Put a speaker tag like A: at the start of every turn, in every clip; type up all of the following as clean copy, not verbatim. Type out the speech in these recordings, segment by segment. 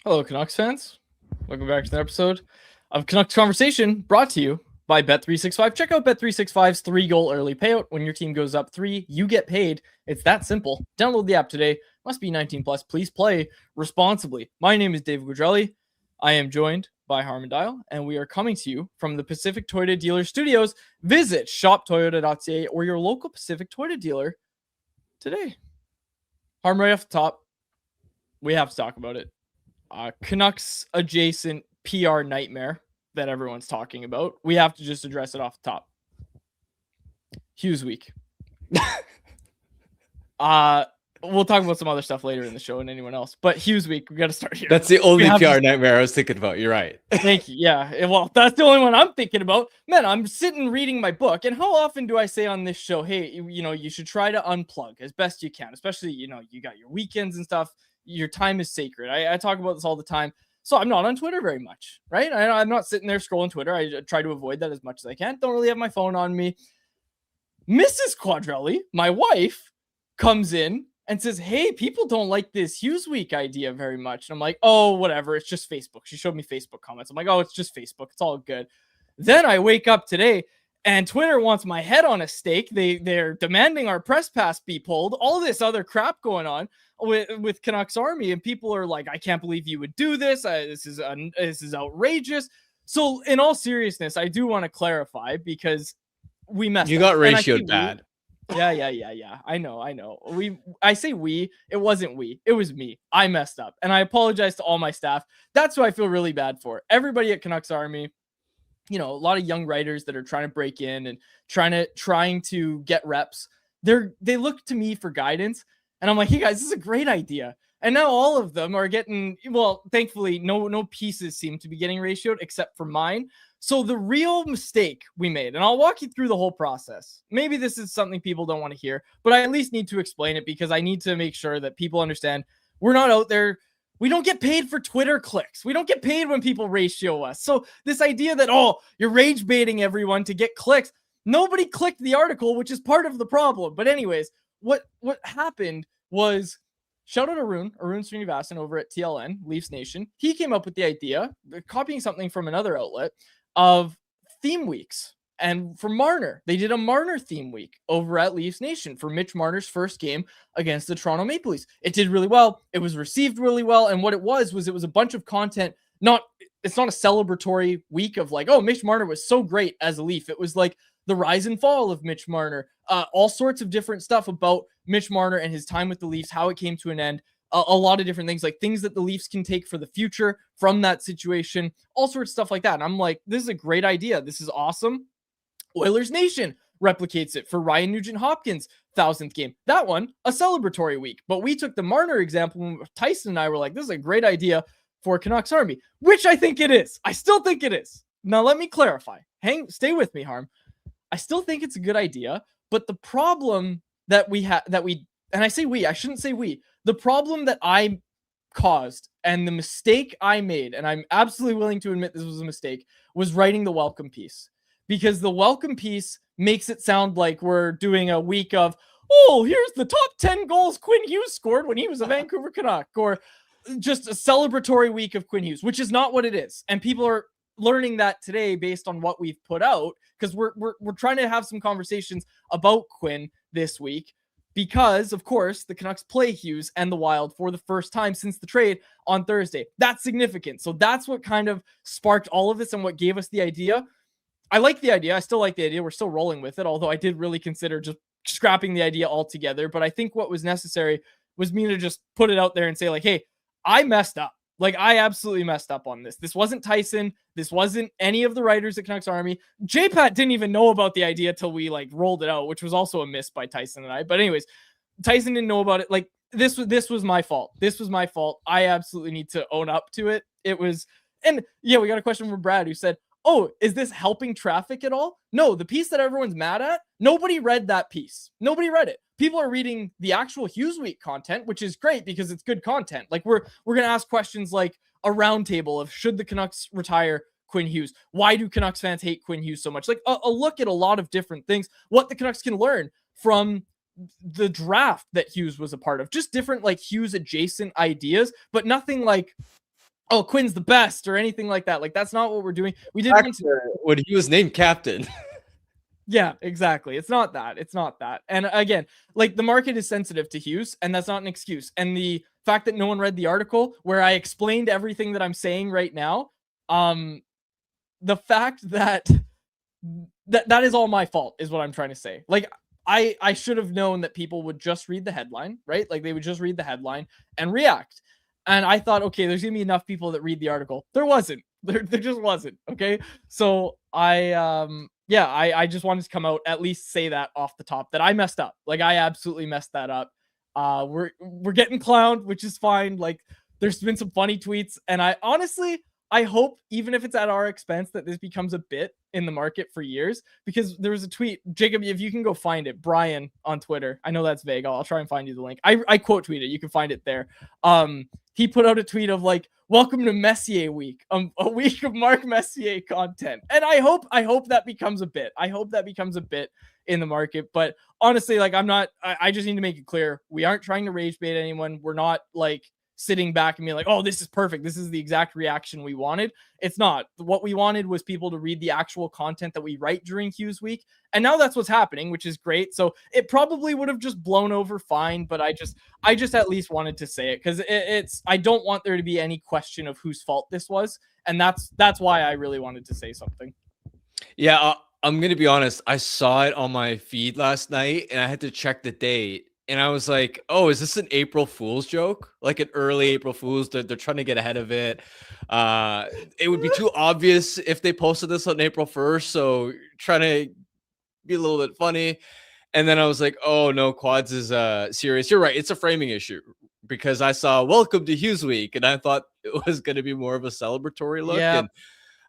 A: Hello, Canucks fans. Welcome back to the episode of Canucks Conversation, brought to you by Bet365. Check out Bet365's 3-goal early payout. When your team goes up 3, you get paid. It's that simple. Download the app today. Must be 19 plus. Please play responsibly. My name is Dave Guidrelli. I am joined by Harman Dial, and we are coming to you from the Pacific Toyota Dealer Studios. Visit shoptoyota.ca or your local Pacific Toyota dealer today. Harm, right off the top, we have to talk about it. Canucks adjacent PR nightmare that everyone's talking about. We have to just address it off the top. Hughes week. We'll talk about some other stuff later in the show and anyone else, but Hughes week, we got to start here.
B: That's the only PR nightmare I was thinking about. You're right.
A: Thank you. Yeah. Well, that's the only one I'm thinking about. Man, I'm sitting reading my book, and how often do I say on this show, hey, you should try to unplug as best you can, especially, you got your weekends and stuff. Your time is sacred. I talk about this all the time. So I'm not on Twitter very much, right? I'm not sitting there scrolling Twitter. I try to avoid that as much as I can. Don't really have my phone on me. Mrs. Quadrelli, my wife, comes in and says, hey, people don't like this Hughes week idea very much. And I'm like, oh, whatever. It's just Facebook. She showed me Facebook comments. I'm like, oh, it's just Facebook. It's all good. Then I wake up today and Twitter wants my head on a stake. They're demanding our press pass be pulled. All this other crap going on with Canucks Army, and people are like, I can't believe you would do this. This is outrageous. So in all seriousness, I do want to clarify, because we messed up.
B: You got ratioed bad.
A: Yeah. I know. I say we. It wasn't we. It was me. I messed up, and I apologize to all my staff. That's who I feel really bad for. Everybody at Canucks Army. A lot of young writers that are trying to break in and trying to get reps. They look to me for guidance, and I'm like, hey guys, this is a great idea. And now all of them are getting, well, thankfully, no pieces seem to be getting ratioed except for mine. So the real mistake we made, and I'll walk you through the whole process. Maybe this is something people don't want to hear, but I at least need to explain it, because I need to make sure that people understand we're not out there. We don't get paid for Twitter clicks. We don't get paid when people ratio us. So this idea that, you're rage baiting everyone to get clicks. Nobody clicked the article, which is part of the problem. But anyways, what happened was, shout out Arun Srinivasan over at TLN, Leafs Nation. He came up with the idea, copying something from another outlet, of theme weeks. And for Marner, they did a Marner theme week over at Leafs Nation for Mitch Marner's first game against the Toronto Maple Leafs. It did really well. It was received really well. And what it was a bunch of content. It's not a celebratory week of like, oh, Mitch Marner was so great as a Leaf. It was like the rise and fall of Mitch Marner, all sorts of different stuff about Mitch Marner and his time with the Leafs, how it came to an end. A lot of different things, like things that the Leafs can take for the future from that situation, all sorts of stuff like that. And I'm like, this is a great idea. This is awesome. Oilers Nation replicates it for Ryan Nugent-Hopkins' 1,000th game. That one, a celebratory week. But we took the Marner example when Tyson and I were like, this is a great idea for Canucks Army, which I think it is. I still think it is. Now, let me clarify. Stay with me, Harm. I still think it's a good idea, but the problem that and I say we, I shouldn't say we, the problem that I caused and the mistake I made, and I'm absolutely willing to admit this was a mistake, was writing the welcome piece. Because the welcome piece makes it sound like we're doing a week of, here's the top 10 goals Quinn Hughes scored when he was a Vancouver Canuck, or just a celebratory week of Quinn Hughes, which is not what it is. And people are learning that today based on what we've put out, because we're trying to have some conversations about Quinn this week, because, of course, the Canucks play Hughes and the Wild for the first time since the trade on Thursday. That's significant. So that's what kind of sparked all of this and what gave us the idea. I like the idea. I still like the idea. We're still rolling with it, although I did really consider just scrapping the idea altogether. But I think what was necessary was me to just put it out there and say, like, hey, I messed up. Like, I absolutely messed up on this. This wasn't Tyson. This wasn't any of the writers at Canucks Army. J-Pat didn't even know about the idea till we, rolled it out, which was also a miss by Tyson and I. But anyways, Tyson didn't know about it. Like, this was my fault. This was my fault. I absolutely need to own up to it. It was, and yeah, we got a question from Brad who said, oh, is this helping traffic at all? No, the piece that everyone's mad at, nobody read that piece. Nobody read it. People are reading the actual Hughes Week content, which is great because it's good content. Like, we're going to ask questions like a roundtable of, should the Canucks retire Quinn Hughes? Why do Canucks fans hate Quinn Hughes so much? Like, a look at a lot of different things, what the Canucks can learn from the draft that Hughes was a part of, just different Hughes adjacent ideas, but nothing oh, Quinn's the best or anything like that. Like, that's not what we're doing. We didn't want to
B: when he was named captain.
A: Yeah, exactly. It's not that. It's not that. And again, like, the market is sensitive to Hughes, and that's not an excuse. And the fact that no one read the article where I explained everything that I'm saying right now, the fact that that is all my fault is what I'm trying to say. Like, I should have known that people would just read the headline, right? Like, they would just read the headline and react. And I thought, okay, there's gonna be enough people that read the article. There wasn't. There just wasn't. Okay. So I just wanted to come out, at least say that off the top, that I messed up. Like, I absolutely messed that up. We're getting clowned, which is fine. Like, there's been some funny tweets, and I hope, even if it's at our expense, that this becomes a bit in the market for years, because there was a tweet, Jacob, if you can go find it, Brian on Twitter. I know that's vague. I'll try and find you the link. I quote tweet it. You can find it there. He put out a tweet of like, welcome to Messier week, a week of Mark Messier content. And I hope that becomes a bit. I hope that becomes a bit in the market. But honestly, like, I just need to make it clear. We aren't trying to rage bait anyone. We're not like sitting back and being like, oh, this is perfect. This is the exact reaction we wanted. It's not. What we wanted was people to read the actual content that we write during Hughes week. And now that's what's happening, which is great. So it probably would have just blown over fine, but I just at least wanted to say it, because I don't want there to be any question of whose fault this was. And that's why I really wanted to say something.
B: Yeah, I'm going to be honest. I saw it on my feed last night and I had to check the date. And I was like, oh, is this an April Fool's joke? Like an early April Fool's? They're trying to get ahead of it. It would be too obvious if they posted this on April 1st. So trying to be a little bit funny. And then I was like, oh, no, Quads is serious. You're right. It's a framing issue, because I saw welcome to Hughes Week and I thought it was going to be more of a celebratory look.
A: Yeah.
B: And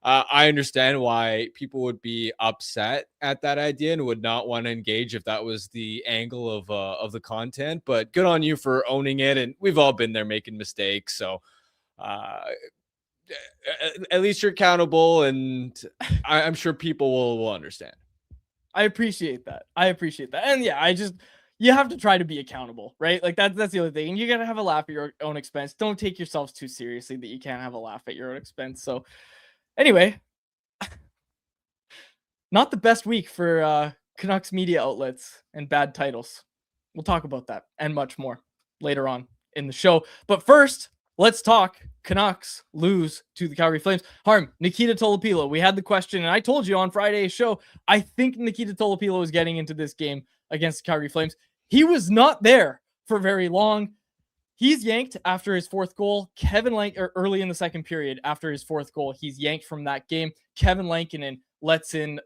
B: I understand why people would be upset at that idea and would not want to engage if that was the angle of the content. But good on you for owning it. And we've all been there making mistakes. So at least you're accountable, and I'm sure people will understand.
A: I appreciate that. And yeah, you have to try to be accountable, right? Like, that's the other thing. And you got to have a laugh at your own expense. Don't take yourselves too seriously that you can't have a laugh at your own expense. So anyway, not the best week for Canucks media outlets and bad titles. We'll talk about that and much more later on in the show. But first, let's talk Canucks lose to the Calgary Flames. Harm, Nikita Tolopilo. We had the question, and I told you on Friday's show, I think Nikita Tolopilo is getting into this game against the Calgary Flames. He was not there for very long. He's yanked after his fourth goal. Early in the second period after his fourth goal, he's yanked from that game. Kevin Lankinen lets in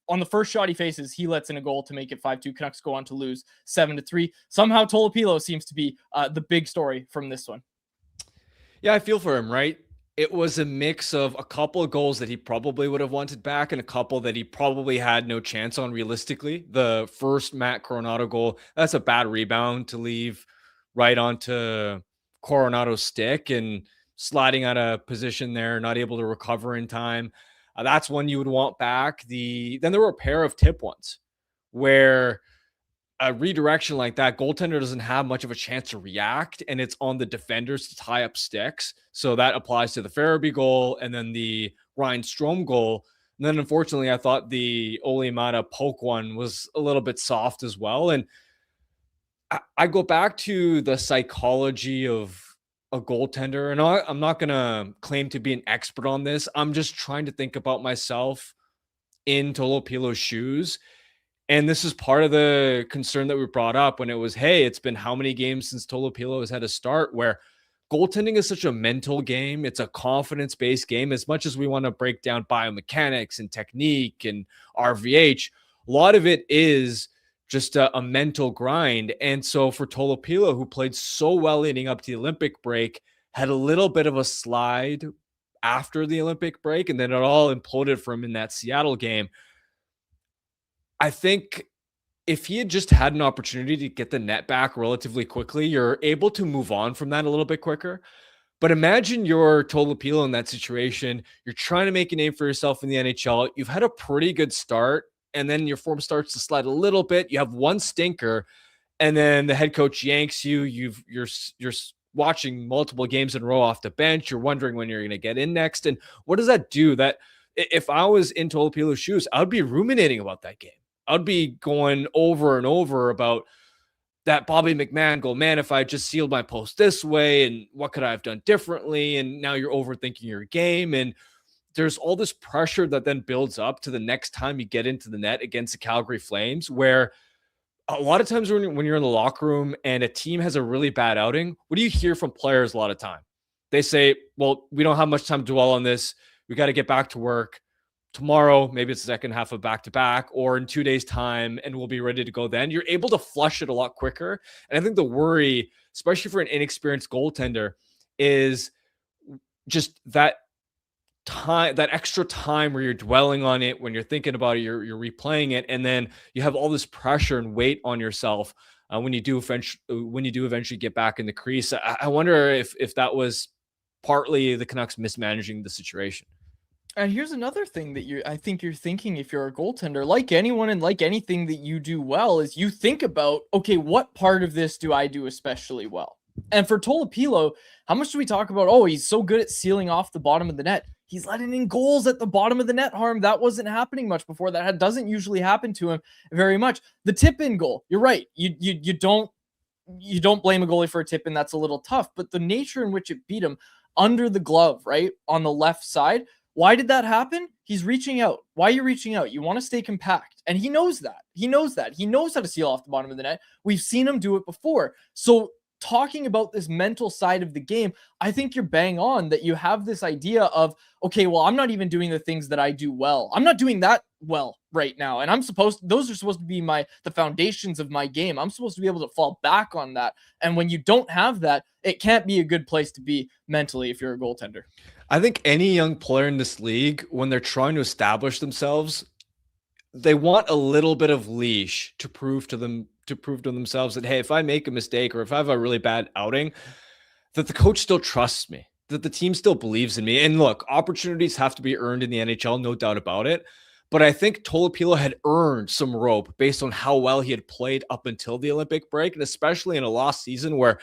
A: on the first shot he faces, he lets in a goal to make it 5-2. Canucks go on to lose 7-3. Somehow Tolopilo seems to be the big story from this one.
B: Yeah, I feel for him, right? It was a mix of a couple of goals that he probably would have wanted back and a couple that he probably had no chance on realistically. The first Matt Coronado goal, that's a bad rebound to leave right onto Coronado's stick and sliding out of position there, not able to recover in time. That's one you would want back. Then there were a pair of tip ones where a redirection like that, goaltender doesn't have much of a chance to react, and it's on the defenders to tie up sticks. So that applies to the Farabee goal and then the Ryan Strome goal. And then unfortunately, I thought the Ole Mata poke one was a little bit soft as well. And I go back to the psychology of a goaltender, and I'm not going to claim to be an expert on this. I'm just trying to think about myself in Tolopilo's shoes. And this is part of the concern that we brought up when it was, hey, it's been how many games since Tolopilo has had a start, where goaltending is such a mental game. It's a confidence-based game. As much as we want to break down biomechanics and technique and RVH, a lot of it is just a mental grind. And so for Tolopilo, who played so well leading up to the Olympic break, had a little bit of a slide after the Olympic break, and then it all imploded for him in that Seattle game. I think if he had just had an opportunity to get the net back relatively quickly, you're able to move on from that a little bit quicker. But imagine you're Tolopilo in that situation. You're trying to make a name for yourself in the NHL. You've had a pretty good start, and then your form starts to slide a little bit. You have one stinker, and then the head coach yanks you. You're watching multiple games in a row off the bench. You're wondering when you're going to get in next. And what does that do? That if I was in Tolopilo's shoes, I would be ruminating about that game. I'd be going over and over about that Bobby McMahon goal. Man, if I just sealed my post this way, and what could I have done differently? And now you're overthinking your game. And there's all this pressure that then builds up to the next time you get into the net against the Calgary Flames, where a lot of times when you're in the locker room and a team has a really bad outing, what do you hear from players a lot of time? They say, well, we don't have much time to dwell on this. We got to get back to work. Tomorrow, maybe it's the second half of back-to-back, or in 2 days' time, and we'll be ready to go then. You're able to flush it a lot quicker. And I think the worry, especially for an inexperienced goaltender, is just that time, that extra time where you're dwelling on it, when you're thinking about it, you're replaying it, and then you have all this pressure and weight on yourself when you do eventually get back in the crease. I wonder if that was partly the Canucks mismanaging the situation.
A: And here's another thing that I think you're thinking if you're a goaltender, like anyone and like anything that you do well, is you think about, okay, what part of this do I do especially well? And for Tolopilo, how much do we talk about, oh, he's so good at sealing off the bottom of the net. He's letting in goals at the bottom of the net, Harm. That wasn't happening much before. That doesn't usually happen to him very much. The tip-in goal, you're right. You don't blame a goalie for a tip-in. That's a little tough. But the nature in which it beat him under the glove, right, on the left side, why did that happen? He's reaching out. Why are you reaching out? You want to stay compact. And he knows that. He knows how to seal off the bottom of the net. We've seen him do it before. So talking about this mental side of the game, I think you're bang on that you have this idea of, okay, well, I'm not even doing the things that I do well. I'm not doing that well right now. And those are supposed to be the foundations of my game. I'm supposed to be able to fall back on that. And when you don't have that, it can't be a good place to be mentally if you're a goaltender.
B: I think any young player in this league, when they're trying to establish themselves, they want a little bit of leash to prove to themselves that, hey, if I make a mistake or if I have a really bad outing, that the coach still trusts me, that the team still believes in me. And look, opportunities have to be earned in the NHL, no doubt about it. But I think Tolopilo had earned some rope based on how well he had played up until the Olympic break, and especially in a lost season where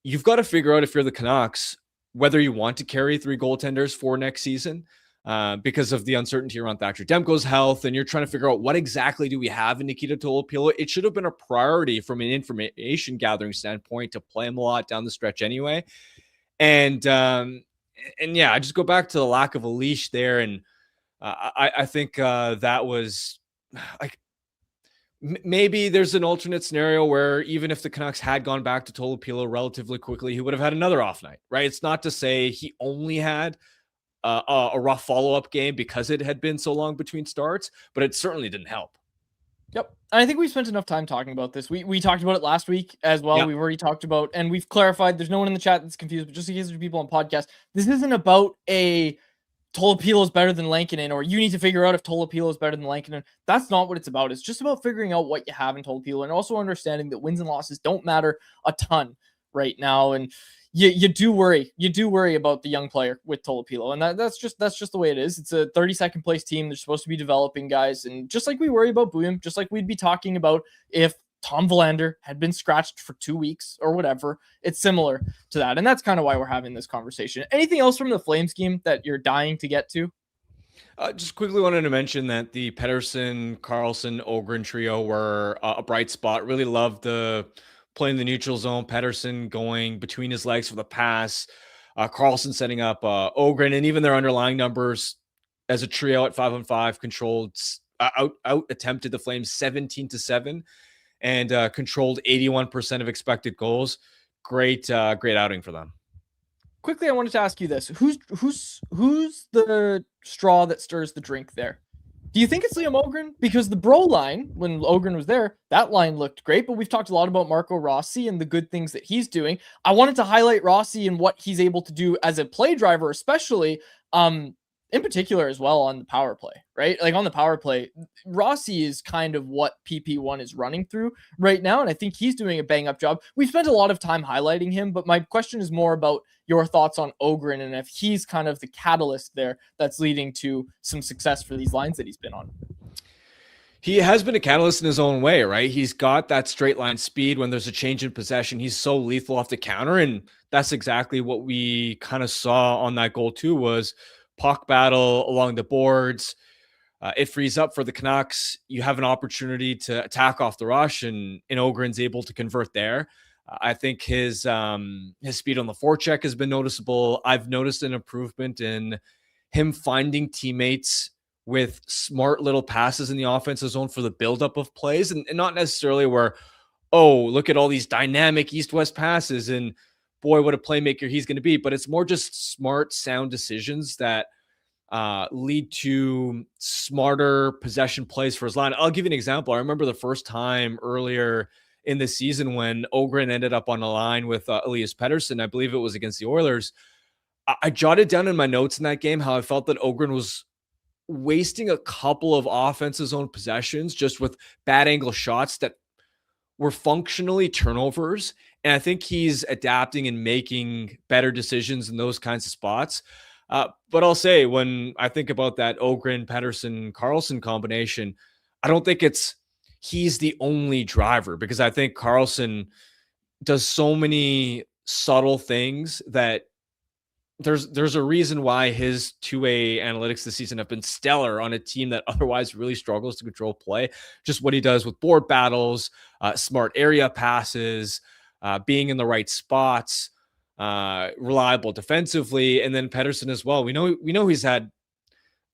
B: you've got to figure out, if you're the Canucks, whether you want to carry 3 goaltenders for next season because of the uncertainty around Thatcher Demko's health, and you're trying to figure out what exactly do we have in Nikita Tolopilo. It should have been a priority from an information gathering standpoint to play him a lot down the stretch anyway. And yeah, I just go back to the lack of a leash there. And I think that was like, maybe there's an alternate scenario where even if the Canucks had gone back to Tolopilo relatively quickly, he would have had another off night, right? It's not to say he only had a rough follow-up game because it had been so long between starts, but it certainly didn't help.
A: Yep. I think we spent enough time talking about this. We talked about it last week as well. Yep. We've already talked about, and we've clarified, there's no one in the chat that's confused, but just in case there's people on podcast, this isn't about a Tolopilo is better than Lankinen, or you need to figure out if Tolopilo is better than Lankinen. That's not what it's about. It's just about figuring out what you have in Tolopilo, and also understanding that wins and losses don't matter a ton right now. And you do worry. You do worry about the young player with Tolopilo, and that's just the way it is. It's a 32nd place team. They're supposed to be developing guys, and just like we worry about Bouillon, just like we'd be talking about if Tom Verlander had been scratched for 2 weeks or whatever, it's similar to that. And that's kind of why we're having this conversation. Anything else from the Flames game that you're dying to get to?
B: Just quickly wanted to mention that the Pettersson, Karlsson, Ogren trio were a bright spot. Really loved the playing the neutral zone. Pettersson going between his legs for the pass. Karlsson setting up Ogren, and even their underlying numbers as a trio at 5-on-5 controlled, out attempted the Flames 17-7. And controlled 81% of expected goals. Great outing for them.
A: Quickly, I wanted to ask you this: who's the straw that stirs the drink there? Do you think it's Liam Ogren? Because the Bro line, when Ogren was there, that line looked great. But we've talked a lot about Marco Rossi and the good things that he's doing. I wanted to highlight Rossi and what he's able to do as a play driver, especially. In particular as well on the power play, right? Like on the power play, Rossi is kind of what PP1 is running through right now. And I think he's doing a bang up job. We've spent a lot of time highlighting him, but my question is more about your thoughts on Ogren and if he's kind of the catalyst there that's leading to some success for these lines that he's been on.
B: He has been a catalyst in his own way, right? He's got that straight line speed. When there's a change in possession, he's so lethal off the counter. And that's exactly what we kind of saw on that goal too, was puck battle along the boards. It frees up for the Canucks. You have an opportunity to attack off the rush, and Ogren's able to convert there. I think his speed on the forecheck has been noticeable. I've noticed an improvement in him finding teammates with smart little passes in the offensive zone for the buildup of plays, and not necessarily where, oh, look at all these dynamic east-west passes and boy, what a playmaker he's going to be. But it's more just smart, sound decisions that lead to smarter possession plays for his line. I'll give you an example. I remember the first time earlier in the season when Ogren ended up on a line with Elias Pettersson. I believe it was against the Oilers. I jotted down in my notes in that game how I felt that Ogren was wasting a couple of offensive zone possessions just with bad angle shots that were functionally turnovers. And I think he's adapting and making better decisions in those kinds of spots. But I'll say, when I think about that Ogren, Pettersson, Karlsson combination, I don't think he's the only driver, because I think Karlsson does so many subtle things that there's a reason why his 2A analytics this season have been stellar on a team that otherwise really struggles to control play. Just what he does with board battles, smart area passes, being in the right spots, reliable defensively, and then Pettersson as well. We know he's had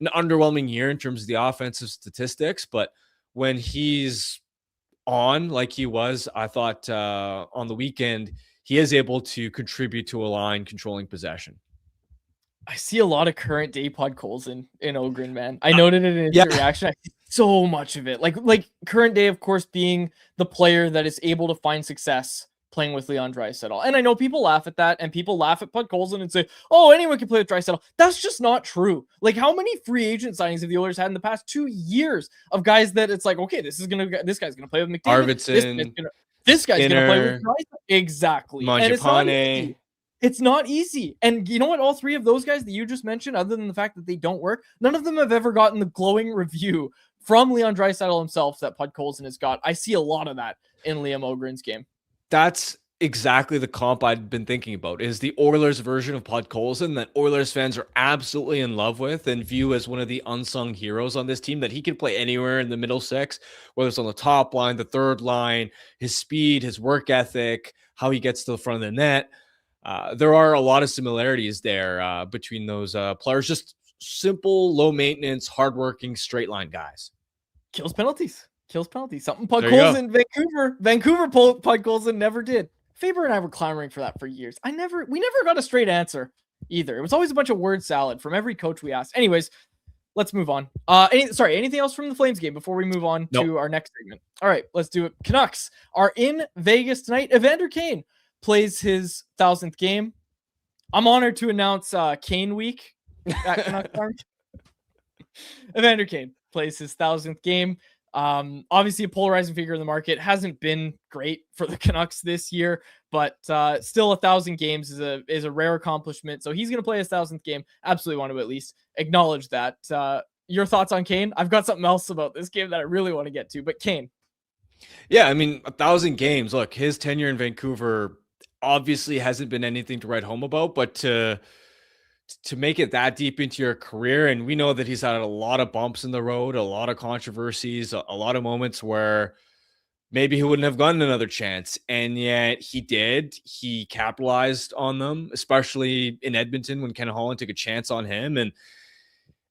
B: an underwhelming year in terms of the offensive statistics, but when he's on like he was, I thought on the weekend, he is able to contribute to a line controlling possession.
A: I see a lot of current day Podkolzin in Ogren, man. I noted it in instant reaction. I see so much of it. Like current day, of course, being the player that is able to find success playing with Leon Draisaitl. And I know people laugh at that, and people laugh at Podkolzin and say, oh, anyone can play with Draisaitl. That's just not true. Like, how many free agent signings have the Oilers had in the past 2 years of guys that it's like, okay, this guy's gonna play with McDavid. This guy's gonna play with Draisaitl. Exactly.
B: Mangiapane.
A: And it's not easy. It's not easy. And you know what? All three of those guys that you just mentioned, other than the fact that they don't work, none of them have ever gotten the glowing review from Leon Draisaitl himself that Podkolzin has got. I see a lot of that in Liam Ogren's game.
B: That's exactly the comp I'd been thinking about, is the Oilers version of Podkolzin that Oilers fans are absolutely in love with and view as one of the unsung heroes on this team, that he can play anywhere in the middle six, whether it's on the top line, the third line, his speed, his work ethic, how he gets to the front of the net. There are a lot of similarities there between those players. Just simple, low maintenance, hardworking, straight line guys.
A: Kills penalties. Something Podkolzin, Vancouver Podkolzin never did. Faber and I were clamoring for that for years. We never got a straight answer either. It was always a bunch of word salad from every coach we asked. Anyways, let's move on. Anything else from the Flames game before we move on to our next segment? All right, let's do it. Canucks are in Vegas tonight. Evander Kane plays his 1,000th game. I'm honored to announce Kane Week at Canucks Farm. Evander Kane plays his 1,000th game. Obviously a polarizing figure in the market. Hasn't been great for the Canucks this year, but still 1,000 games is a rare accomplishment. So he's going to play his 1,000th game. Absolutely want to at least acknowledge that. Your thoughts on Kane? I've got something else about this game that I really want to get to, but Kane.
B: Yeah, I mean, 1,000 games. Look, his tenure in Vancouver obviously hasn't been anything to write home about, but to make it that deep into your career, and we know that he's had a lot of bumps in the road, a lot of controversies, a lot of moments where maybe he wouldn't have gotten another chance, and yet he did. He capitalized on them, especially in Edmonton when Ken Holland took a chance on him. And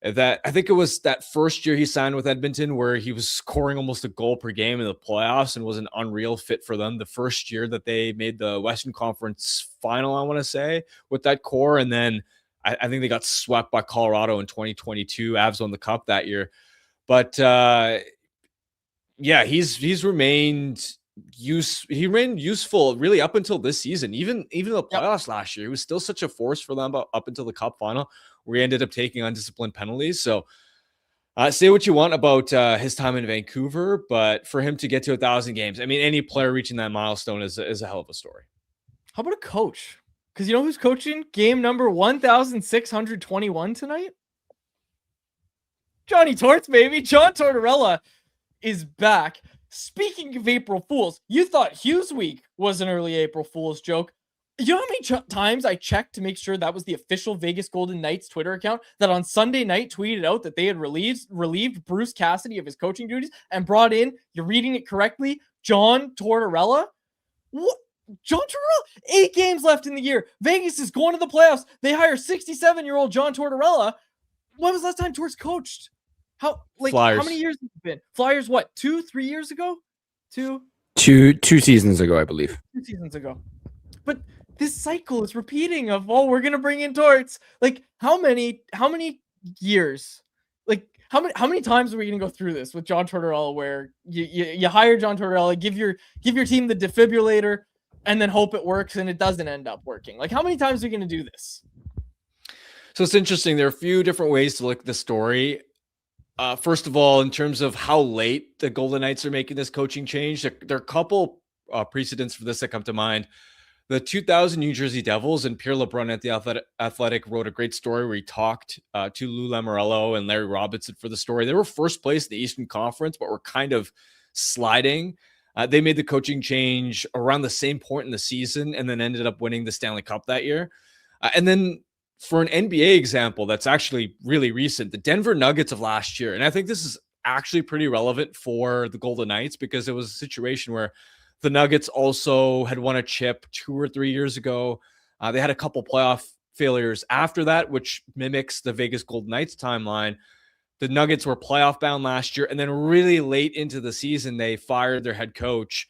B: that, I think it was that first year he signed with Edmonton where he was scoring almost a goal per game in the playoffs and was an unreal fit for them. The first year that they made the Western Conference final, I want to say, with that core. And then I think they got swept by Colorado in 2022. Avs won the cup that year. But he's remained useful really up until this season. Even the playoffs last year, he was still such a force for them up until the cup final, where he ended up taking undisciplined penalties. So say what you want about his time in Vancouver, but for him to get to 1,000 games, I mean, any player reaching that milestone is a hell of a story.
A: How about a coach? Because you know who's coaching game number 1,621 tonight? Johnny Torts, baby. John Tortorella is back. Speaking of April Fools, you thought Hughes Week was an early April Fool's joke. You know how many times I checked to make sure that was the official Vegas Golden Knights Twitter account that on Sunday night tweeted out that they had relieved Bruce Cassidy of his coaching duties and brought in, you're reading it correctly, John Tortorella? What? John Tortorella? 8 games left in the year. Vegas is going to the playoffs. They hire 67-year-old John Tortorella. When was the last time Torts coached?
B: Flyers.
A: How many years has it been? Flyers, what, 2-3 years ago? Two
C: seasons ago, I believe.
A: 2 seasons ago. But this cycle is repeating of, we're gonna bring in Torts. Like, how many years? Like, how many times are we gonna go through this with John Tortorella, where you hire John Tortorella, give your team the defibrillator, and then hope it works, and it doesn't end up working? Like, how many times are we gonna do this?
B: So it's interesting. There are a few different ways to look at the story. First of all, in terms of how late the Golden Knights are making this coaching change, there are a couple precedents for this that come to mind. The 2000 New Jersey Devils, and Pierre LeBrun at the Athletic wrote a great story where he talked to Lou Lamoriello and Larry Robinson for the story. They were first place in the Eastern Conference, but were kind of sliding. They made the coaching change around the same point in the season and then ended up winning the Stanley Cup that year. And then for an NBA example that's actually really recent, the Denver Nuggets of last year, and I think this is actually pretty relevant for the Golden Knights because it was a situation where the Nuggets also had won a chip 2 or 3 years ago. They had a couple playoff failures after that, which mimics the Vegas Golden Knights timeline. The Nuggets were playoff bound last year, and then really late into the season, they fired their head coach,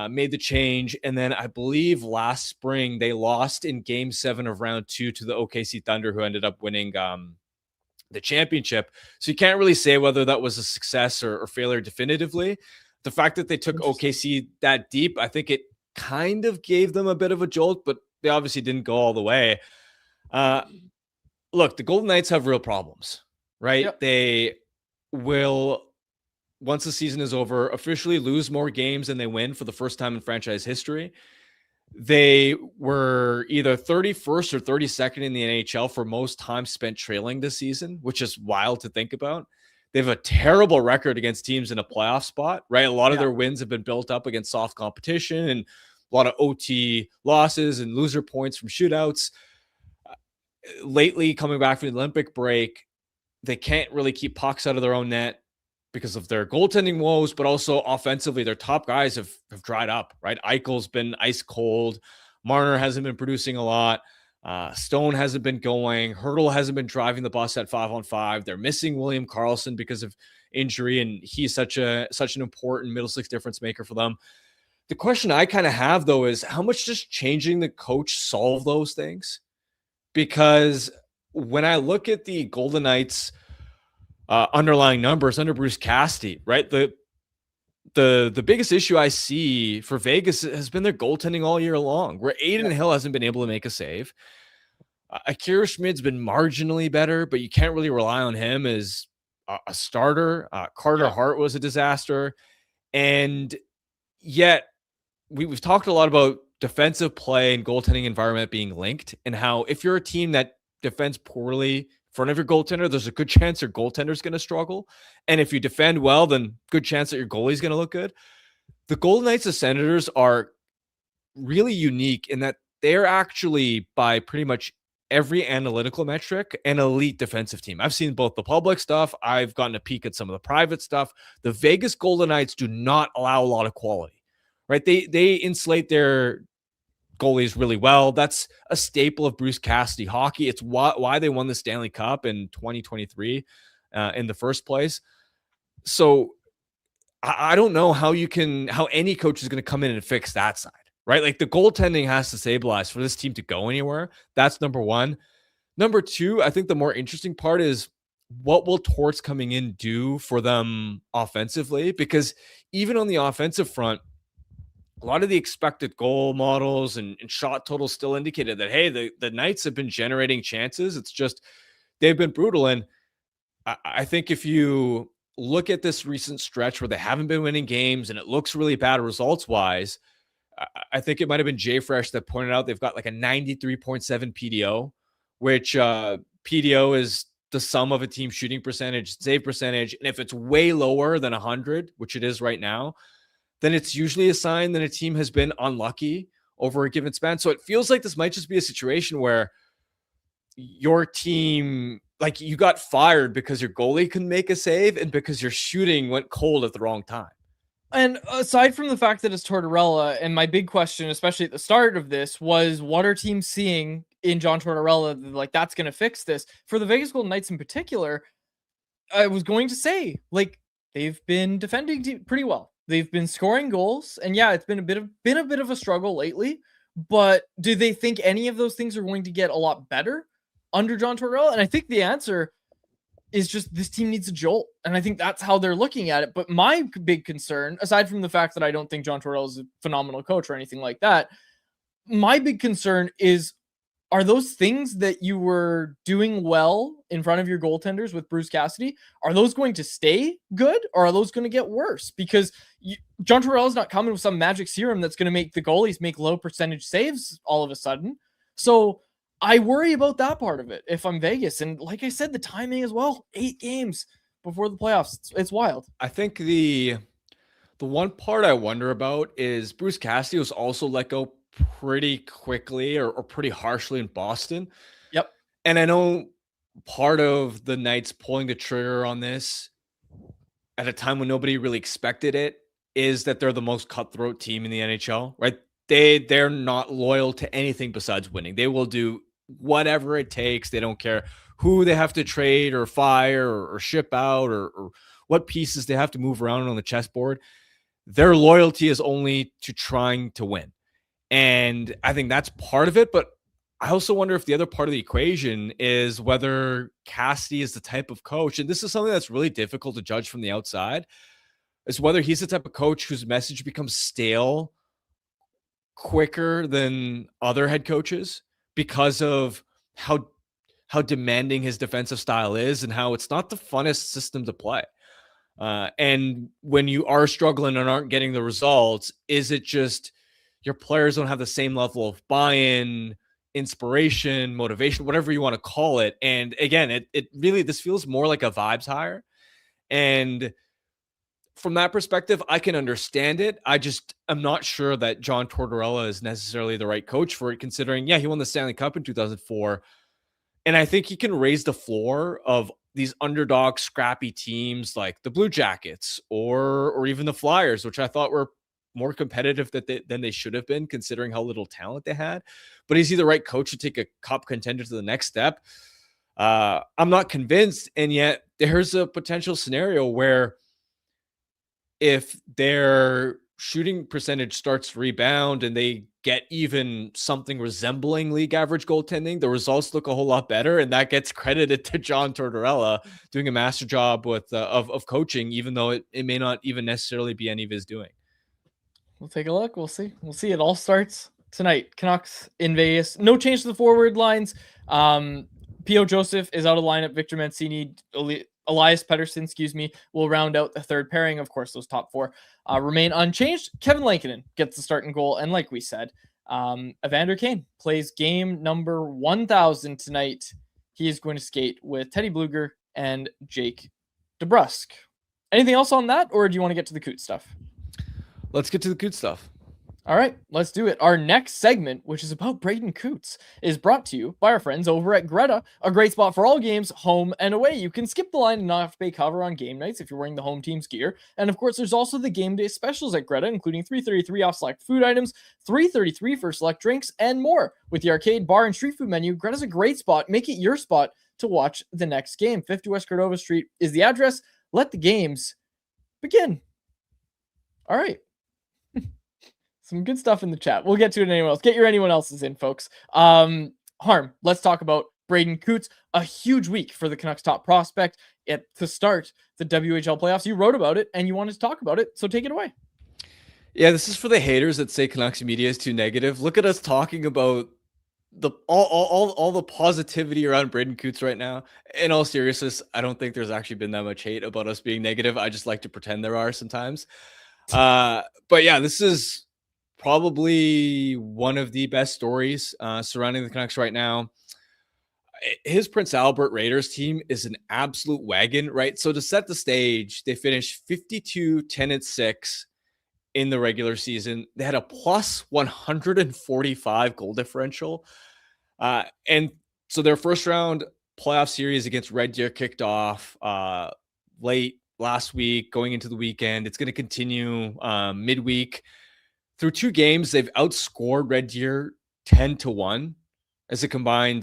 B: made the change, and then I believe last spring they lost in Game 7 of Round 2 to the OKC Thunder, who ended up winning the championship. So you can't really say whether that was a success or failure definitively. The fact that they took OKC that deep, I think it kind of gave them a bit of a jolt, but they obviously didn't go all the way. Look, the Golden Knights have real problems, right? Yep. They will, once the season is over, officially lose more games than they win for the first time in franchise history. They were either 31st or 32nd in the NHL for most time spent trailing this season, which is wild to think about. They have a terrible record against teams in a playoff spot, right? A lot of their wins have been built up against soft competition and a lot of OT losses and loser points from shootouts. Lately, coming back from the Olympic break, they can't really keep pucks out of their own net because of their goaltending woes, but also offensively, their top guys have dried up, right? Eichel's been ice cold. Marner hasn't been producing a lot. Stone hasn't been going. Hertl hasn't been driving the bus at 5-on-5. They're missing William Karlsson because of injury, and he's such an important middle six difference maker for them. The question I kind of have, though, is how much does changing the coach solve those things? Because when I look at the Golden Knights underlying numbers under Bruce Cassidy, right, the biggest issue I see for Vegas has been their goaltending all year long, where Aiden Hill hasn't been able to make a save. Akira Schmid's been marginally better, but you can't really rely on him as a starter. Carter Hart was a disaster. And yet we've talked a lot about defensive play and goaltending environment being linked, and how if you're a team that defends poorly in front of your goaltender, there's a good chance your goaltender's going to struggle. And if you defend well, then good chance that your goalie's going to look good. The Golden Knights of Senators are really unique in that they're actually, by pretty much every analytical metric, an elite defensive team. I've seen both the public stuff. I've gotten a peek at some of the private stuff. The Vegas Golden Knights do not allow a lot of quality, right? They insulate their goalies really well. That's a staple of Bruce Cassidy hockey. It's why they won the Stanley Cup in 2023 in the first place. So I don't know how any coach is going to come in and fix that side, right? Like, the goaltending has to stabilize for this team to go anywhere. That's number one. Number two, I think the more interesting part is, what will Torts coming in do for them offensively? Because even on the offensive front, a lot of the expected goal models and shot totals still indicated that, hey, the Knights have been generating chances. It's just they've been brutal. And I think if you look at this recent stretch where they haven't been winning games and it looks really bad results-wise, I think it might have been Jay Fresh that pointed out they've got like a 93.7 PDO, which PDO is the sum of a team's shooting percentage, save percentage. And if it's way lower than 100, which it is right now, then it's usually a sign that a team has been unlucky over a given span. So it feels like this might just be a situation where your team, like, you got fired because your goalie couldn't make a save and because your shooting went cold at the wrong time.
A: And aside from the fact that it's Tortorella, and my big question, especially at the start of this, was what are teams seeing in John Tortorella, like, that's going to fix this? For the Vegas Golden Knights in particular, I was going to say, like, they've been defending pretty well. They've been scoring goals, and yeah, it's been a bit of a struggle lately. But do they think any of those things are going to get a lot better under John Tortorella? And I think the answer is just this team needs a jolt, and I think that's how they're looking at it. But my big concern, aside from the fact that I don't think John Tortorella is a phenomenal coach or anything like that, my big concern is, are those things that you were doing well in front of your goaltenders with Bruce Cassidy, are those going to stay good, or are those going to get worse? Because John Tortorella is not coming with some magic serum that's going to make the goalies make low percentage saves all of a sudden. So I worry about that part of it if I'm Vegas. And like I said, the timing as well, 8 games before the playoffs. It's wild.
B: I think the one part I wonder about is Bruce Cassidy was also let go pretty quickly or pretty harshly in Boston.
A: Yep.
B: And I know part of the Knights pulling the trigger on this at a time when nobody really expected it is that they're the most cutthroat team in the NHL, right? They're not loyal to anything besides winning. They will do whatever it takes. They don't care who they have to trade or fire or ship out or what pieces they have to move around on the chessboard. Their loyalty is only to trying to win. And I think that's part of it. But I also wonder if the other part of the equation is whether Cassidy is the type of coach, and this is something that's really difficult to judge from the outside, is whether he's the type of coach whose message becomes stale quicker than other head coaches because of how demanding his defensive style is and how it's not the funnest system to play. And when you are struggling and aren't getting the results, is it just your players don't have the same level of buy-in, inspiration, motivation, whatever you want to call it? And again, it really, this feels more like a vibes hire. And from that perspective, I can understand it. I'm not sure that John Tortorella is necessarily the right coach for it, considering, yeah, he won the Stanley Cup in 2004. And I think he can raise the floor of these underdog, scrappy teams like the Blue Jackets or even the Flyers, which I thought were more competitive than they should have been, considering how little talent they had. But is he the right coach to take a cup contender to the next step? I'm not convinced. And yet there's a potential scenario where if their shooting percentage starts to rebound and they get even something resembling league average goaltending, the results look a whole lot better. And that gets credited to John Tortorella doing a master job with of coaching, even though it may not even necessarily be any of his doing.
A: We'll take a look. We'll see. It all starts tonight. Canucks in Vegas. No change to the forward lines. P.O. Joseph is out of lineup. Victor Mancini, Elias Pettersson, will round out the third pairing. Of course, those top four remain unchanged. Kevin Lankinen gets the starting goal. And like we said, Evander Kane plays game number 1,000 tonight. He is going to skate with Teddy Bluger and Jake DeBrusk. Anything else on that, or do you want to get to the Coots stuff?
B: Let's get to the Coots stuff.
A: All right, let's do it. Our next segment, which is about Braeden Cootes, is brought to you by our friends over at Greta, a great spot for all games, home and away. You can skip the line and not have to pay cover on game nights if you're wearing the home team's gear. And of course, there's also the game day specials at Greta, including $3.33 off select food items, $3.33 for select drinks, and more. With the arcade, bar, and street food menu, Greta's a great spot. Make it your spot to watch the next game. 50 West Cordova Street is the address. Let the games begin. All right. Some good stuff in the chat. We'll get to it anyone else. Get your anyone else's in, folks. Harm, let's talk about Braeden Cootes. A huge week for the Canucks top prospect to start the WHL playoffs. You wrote about it and you wanted to talk about it, so take it away.
B: Yeah, this is for the haters that say Canucks media is too negative. Look at us talking about all the positivity around Braeden Cootes right now. In all seriousness, I don't think there's actually been that much hate about us being negative. I just like to pretend there are sometimes. But yeah, this is probably one of the best stories surrounding the Canucks right now. his Prince Albert Raiders team is an absolute wagon, right? So to set the stage, they finished 52-10-6 in the regular season. They had a plus 145 goal differential. And so their first round playoff series against Red Deer kicked off late last week, going into the weekend. It's going to continue midweek. Through 2 games, they've outscored Red Deer 10-1 as a combined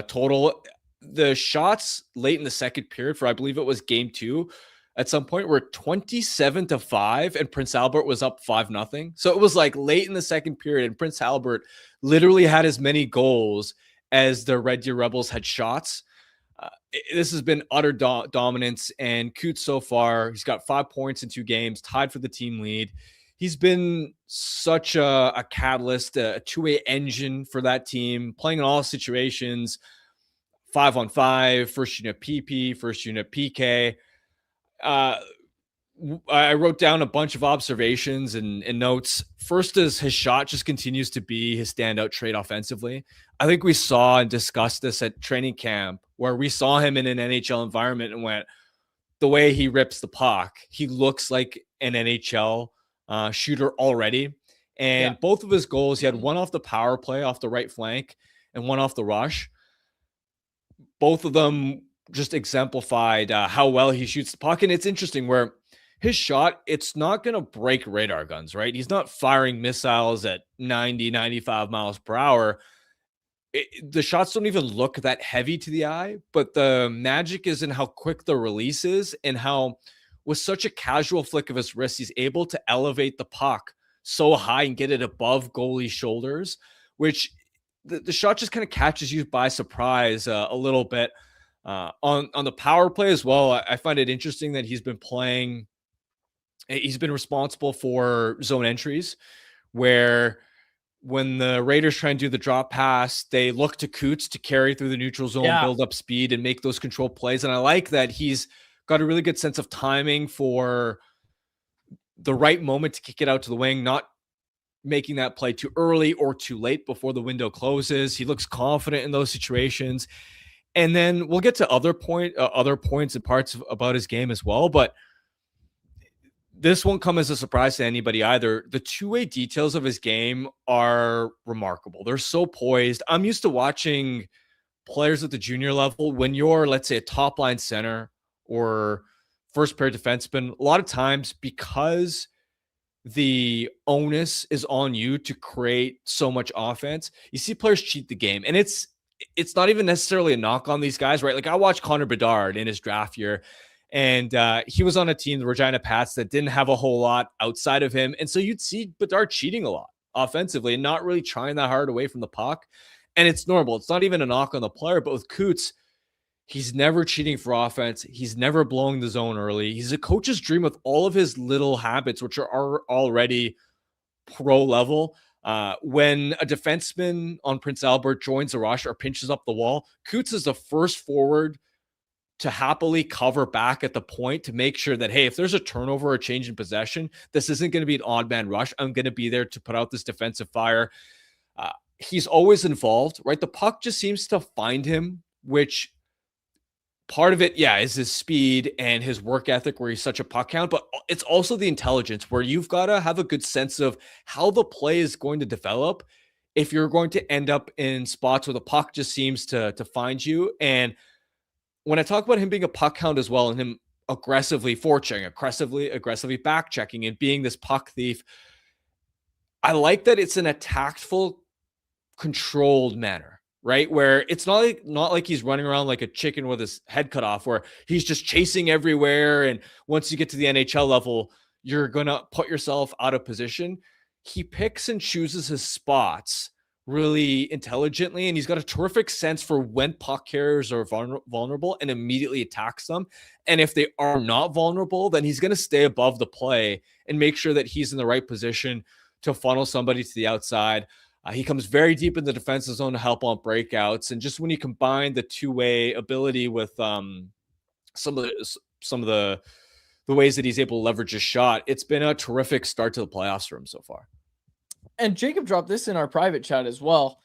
B: total. The shots late in the second period for, I believe it was game 2, at some point were 27-5, and Prince Albert was up 5-0. So it was like late in the second period, and Prince Albert literally had as many goals as the Red Deer Rebels had shots. This has been utter dominance, and Cootes so far, he's got 5 points in 2 games, tied for the team lead. He's been such a catalyst, a two-way engine for that team, playing in all situations, 5-on-5, first unit PP, first unit PK. I wrote down a bunch of observations and notes. First is his shot just continues to be his standout trait offensively. I think we saw and discussed this at training camp, where we saw him in an NHL environment and went, the way he rips the puck, he looks like an NHL shooter already. And both of his goals, he had one off the power play off the right flank and one off the rush. Both of them just exemplified how well he shoots the puck. And it's interesting where his shot, it's not going to break radar guns, right? He's not firing missiles at 90, 95 miles per hour. The shots don't even look that heavy to the eye, but the magic is in how quick the release is and how, with such a casual flick of his wrist, he's able to elevate the puck so high and get it above goalie's shoulders, which the shot just kind of catches you by surprise a little bit. On the power play as well, I find it interesting that he's been responsible for zone entries, where when the Raiders try and do the drop pass, they look to Cootes to carry through the neutral zone, build up speed, and make those control plays. And I like that he's got a really good sense of timing for the right moment to kick it out to the wing, not making that play too early or too late before the window closes. He looks confident in those situations. And then we'll get to other points and parts about his game as well. But this won't come as a surprise to anybody either. The two-way details of his game are remarkable. They're so poised. I'm used to watching players at the junior level. When you're, let's say, a top-line center or first-pair defenseman, a lot of times, because the onus is on you to create so much offense, you see players cheat the game. And it's not even necessarily a knock on these guys, right? Like, I watched Connor Bedard in his draft year, and he was on a team, the Regina Pats, that didn't have a whole lot outside of him. And so you'd see Bedard cheating a lot offensively and not really trying that hard away from the puck. And it's normal. It's not even a knock on the player. But with Cootes, he's never cheating for offense. He's never blowing the zone early. He's a coach's dream with all of his little habits, which are already pro level. When a defenseman on Prince Albert joins a rush or pinches up the wall, Cootes is the first forward to happily cover back at the point to make sure that, hey, if there's a turnover or a change in possession, this isn't going to be an odd man rush. I'm going to be there to put out this defensive fire. He's always involved, right? The puck just seems to find him, which part of it, is his speed and his work ethic, where he's such a puck hound, but it's also the intelligence, where you've got to have a good sense of how the play is going to develop if you're going to end up in spots where the puck just seems to find you. And when I talk about him being a puck hound as well, and him aggressively forechecking, aggressively back checking, and being this puck thief, I like that it's in a tactful, controlled manner, right? Where it's not like he's running around like a chicken with his head cut off, where he's just chasing everywhere. And once you get to the NHL level, you're going to put yourself out of position. He picks and chooses his spots really intelligently, and he's got a terrific sense for when puck carriers are vulnerable and immediately attacks them. And if they are not vulnerable, then he's going to stay above the play and make sure that he's in the right position to funnel somebody to the outside. He comes very deep in the defensive zone to help on breakouts. And just when you combine the two-way ability with some of the ways that he's able to leverage his shot, it's been a terrific start to the playoffs for him so far.
A: And Jacob dropped this in our private chat as well.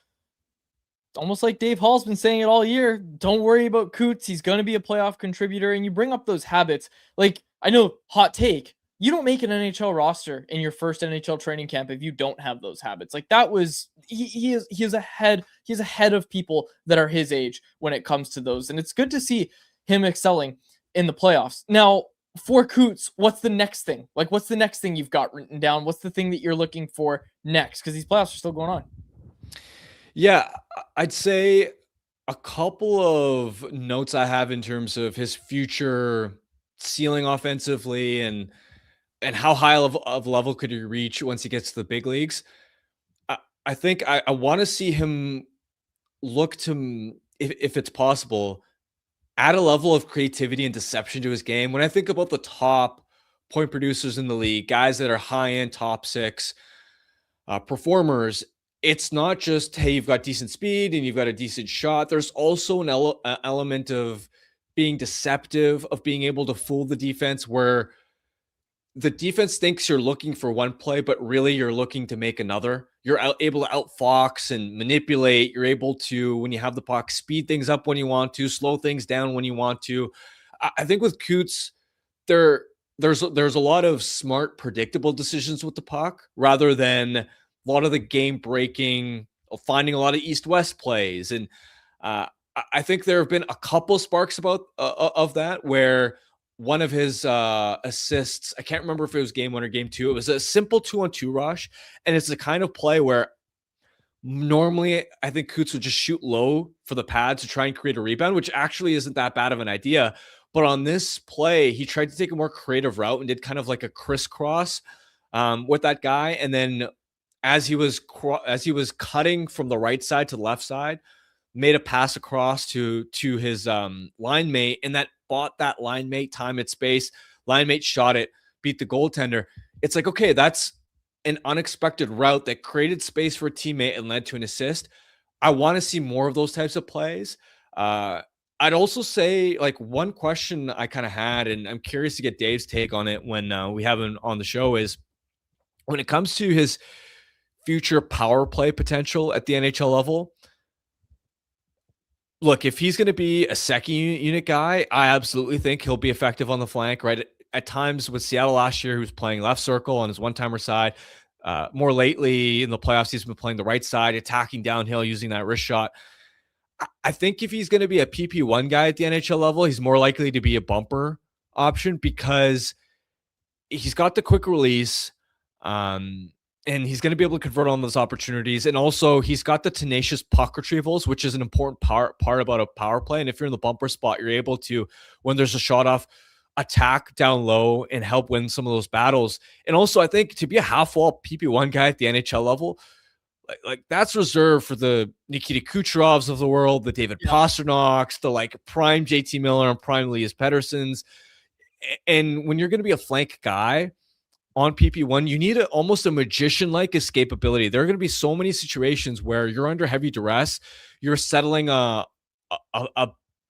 A: almost like Dave Hall's been saying it all year. Don't worry about Cootes. He's going to be a playoff contributor. And you bring up those habits. Like, I know, hot take, you don't make an NHL roster in your first NHL training camp if you don't have those habits. Like, that was he is ahead. He's ahead of people that are his age when it comes to those. And it's good to see him excelling in the playoffs. Now, for Cootes, what's the next thing? Like, what's the next thing you've got written down? What's the thing that you're looking for next? Because these playoffs are still going on.
B: Yeah, I'd say a couple of notes I have in terms of his future ceiling offensively and how high of level could he reach once he gets to the big leagues. I think I want to see him look to, if it's possible, add a level of creativity and deception to his game. When I think about the top point producers in the league, guys that are high-end top six performers, it's not just, hey, you've got decent speed and you've got a decent shot. There's also an element of being deceptive, of being able to fool the defense, where the defense thinks you're looking for one play, but really you're looking to make another. You're able to outfox and manipulate. You're able to, when you have the puck, speed things up when you want to, slow things down when you want to. I think with Cootes, there's a lot of smart, predictable decisions with the puck rather than a lot of the game breaking, finding a lot of east-west plays. And I think there have been a couple sparks of that where one of his assists, I can't remember if it was game 1 or game 2. It was a simple 2-on-2 rush. And it's the kind of play where normally I think Cootes would just shoot low for the pad to try and create a rebound, which actually isn't that bad of an idea. But on this play, he tried to take a more creative route and did kind of like a crisscross with that guy. And then as he was cutting from the right side to the left side, made a pass across to his line mate, and that bought that line mate time and space. Line mate shot it, beat the goaltender. It's like, okay, that's an unexpected route that created space for a teammate and led to an assist. I want to see more of those types of plays. I'd also say, like, one question I kind of had, and I'm curious to get Dave's take on it when we have him on the show, is when it comes to his future power play potential at the NHL level. Look, if he's going to be a second unit guy, I absolutely think he'll be effective on the flank, right? At times with Seattle last year, he was playing left circle on his one-timer side. More lately in the playoffs, he's been playing the right side, attacking downhill, using that wrist shot. I think if he's going to be a PP1 guy at the NHL level, he's more likely to be a bumper option because he's got the quick release. And he's going to be able to convert on those opportunities. And also he's got the tenacious puck retrievals, which is an important part about a power play. And if you're in the bumper spot, you're able to, when there's a shot off, attack down low and help win some of those battles. And also I think to be a half-wall PP1 guy at the NHL level, like that's reserved for the Nikita Kucherovs of the world, the David Pasternoks, the like prime JT Miller and prime Elias Petterssons. And when you're going to be a flank guy on PP1, you need almost a magician-like escapability. There are going to be so many situations where you're under heavy duress, you're settling a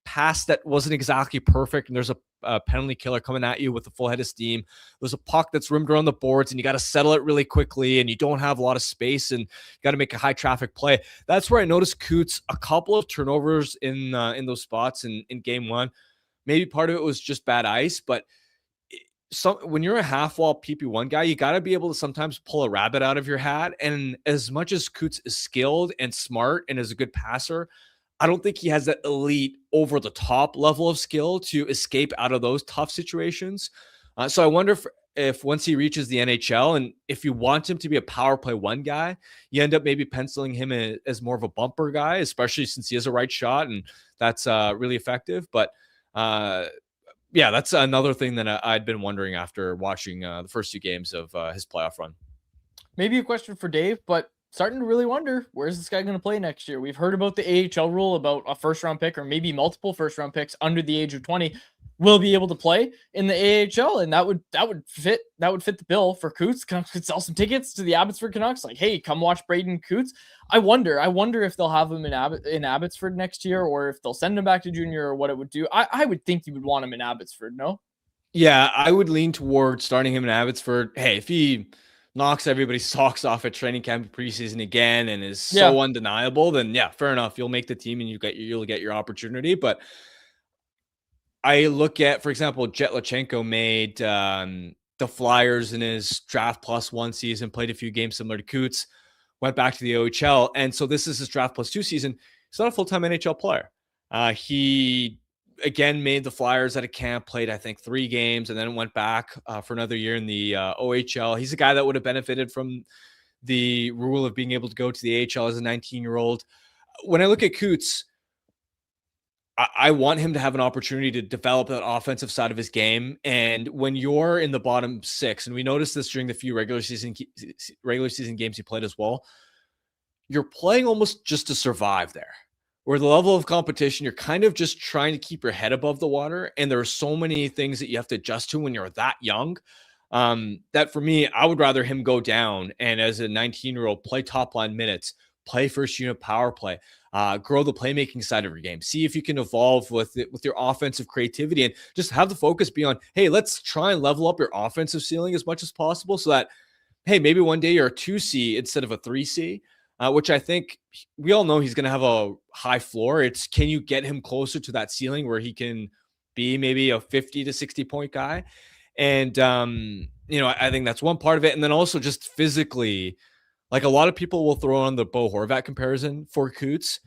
B: pass that wasn't exactly perfect, and there's a penalty killer coming at you with a full head of steam. There's a puck that's rimmed around the boards, and you got to settle it really quickly, and you don't have a lot of space, and you got to make a high-traffic play. That's where I noticed Cootes a couple of turnovers in those spots in game 1. Maybe part of it was just bad ice, but when you're a half-wall PP1 guy, you got to be able to sometimes pull a rabbit out of your hat. And as much as Cootes is skilled and smart and is a good passer, I don't think he has that elite over-the-top level of skill to escape out of those tough situations. So I wonder if once he reaches the NHL, and if you want him to be a power play 1 guy, you end up maybe penciling him as more of a bumper guy, especially since he has a right shot, and that's really effective. But yeah, that's another thing that I'd been wondering after watching the first 2 games of his playoff run.
A: Maybe a question for Dave, but starting to really wonder, where's this guy going to play next year? We've heard about the AHL rule about a first-round pick or maybe multiple first-round picks under the age of 20 will be able to play in the AHL, and that would fit the bill for Cootes. Canucks could sell some tickets to the Abbotsford Canucks, like, hey, come watch Braeden Cootes. I wonder if they'll have him in Abbotsford next year, or if they'll send him back to junior, or what it would do. I would think you would want him in Abbotsford, no?
B: Yeah, I would lean towards starting him in Abbotsford. Hey, if he knocks everybody's socks off at training camp preseason again and is so undeniable, then yeah, fair enough. You'll make the team and you'll get your opportunity. But I look at, for example, Jet Lachenko made the Flyers in his draft plus 1 season, played a few games similar to Cootes, went back to the OHL. And so this is his draft plus 2 season. He's not a full-time NHL player. He again made the Flyers at a camp, played I think 3 games, and then went back for another year in the OHL. He's a guy that would have benefited from the rule of being able to go to the AHL as a 19-year-old. When I look at Cootes, I want him to have an opportunity to develop that offensive side of his game. And when you're in the bottom 6, and we noticed this during the few regular season games he played as well, you're playing almost just to survive there. Where the level of competition, you're kind of just trying to keep your head above the water. And there are so many things that you have to adjust to when you're that young. That for me, I would rather him go down and as a 19-year-old play top line minutes, play first unit power play, grow the playmaking side of your game, see if you can evolve with your offensive creativity, and just have the focus be on, hey, let's try and level up your offensive ceiling as much as possible so that, hey, maybe one day you're a 2C instead of a 3C. Which I think we all know he's going to have a high floor. It's, can you get him closer to that ceiling where he can be maybe a 50 to 60 point guy? And, I think that's one part of it. And then also just physically, like a lot of people will throw on the Bo Horvat comparison for Cootes.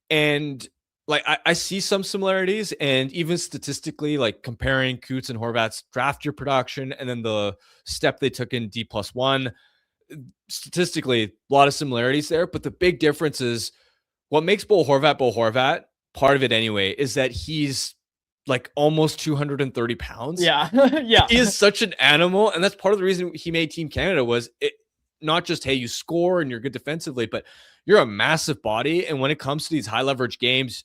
B: And like, I see some similarities, and even statistically, like comparing Cootes and Horvat's draft year production and then the step they took in D+1, statistically, a lot of similarities there, but the big difference is what makes Bo Horvat, part of it anyway, is that he's like almost 230 pounds.
A: Yeah. Yeah.
B: He is such an animal. And that's part of the reason he made Team Canada was it not just, hey, you score and you're good defensively, but you're a massive body. And when it comes to these high leverage games,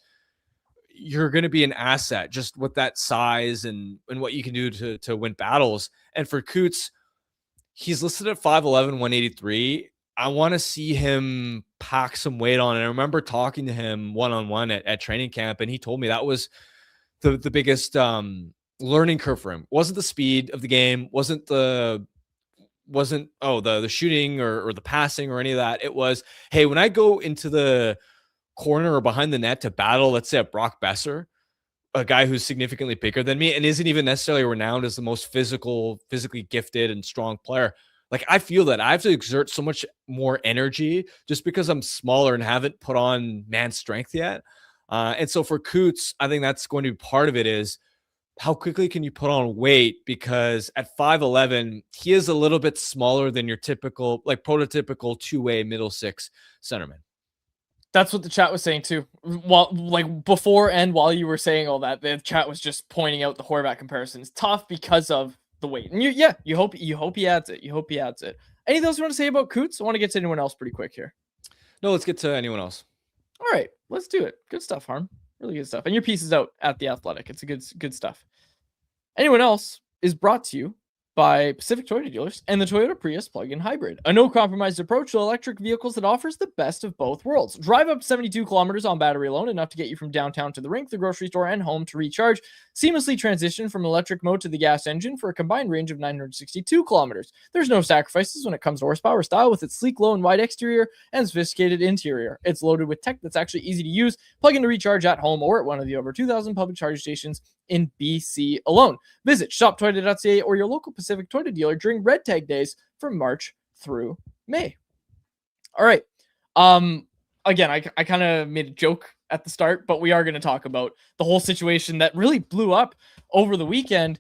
B: you're going to be an asset just with that size and what you can do to win battles. And for Cootes, he's listed at 5'11", 183. I want to see him pack some weight on. And I remember talking to him one-on-one at training camp, and he told me that was the biggest learning curve for him. Wasn't the speed of the game, wasn't the shooting or the passing or any of that. It was, hey, when I go into the corner or behind the net to battle, let's say a Brock Besser, a guy who's significantly bigger than me and isn't even necessarily renowned as the most physically gifted and strong player. Like, I feel that I have to exert so much more energy just because I'm smaller and haven't put on man strength yet. And so for Cootes, I think that's going to be part of it, is how quickly can you put on weight? Because at 5'11", he is a little bit smaller than your typical, like prototypical two-way middle six centerman.
A: That's what the chat was saying too. While, like, before and while you were saying all that, the chat was just pointing out the Horvat comparisons. Tough because of the weight. And you hope he adds it. You hope he adds it. Anything else you want to say about Cootes? I want to get to anyone else pretty quick here.
B: No, let's get to anyone else.
A: All right, let's do it. Good stuff, Harm. Really good stuff. And your piece is out at The Athletic. It's a good stuff. Anyone else is brought to you by Pacific Toyota Dealers and the Toyota Prius plug-in hybrid, a no-compromise approach to electric vehicles that offers the best of both worlds. Drive up 72 kilometers on battery alone, enough to get you from downtown to the rink, the grocery store, and home to recharge. Seamlessly transition from electric mode to the gas engine for a combined range of 962 kilometers. There's no sacrifices when it comes to horsepower style with its sleek, low, and wide exterior and sophisticated interior. It's loaded with tech that's actually easy to use. Plug in to recharge at home or at one of the over 2,000 public charging stations in BC alone. Visit shoptoyota.ca or your local Pacific Toyota dealer during Red Tag days from March through May. All right. Again, I kind of made a joke at the start, but we are going to talk about the whole situation that really blew up over the weekend.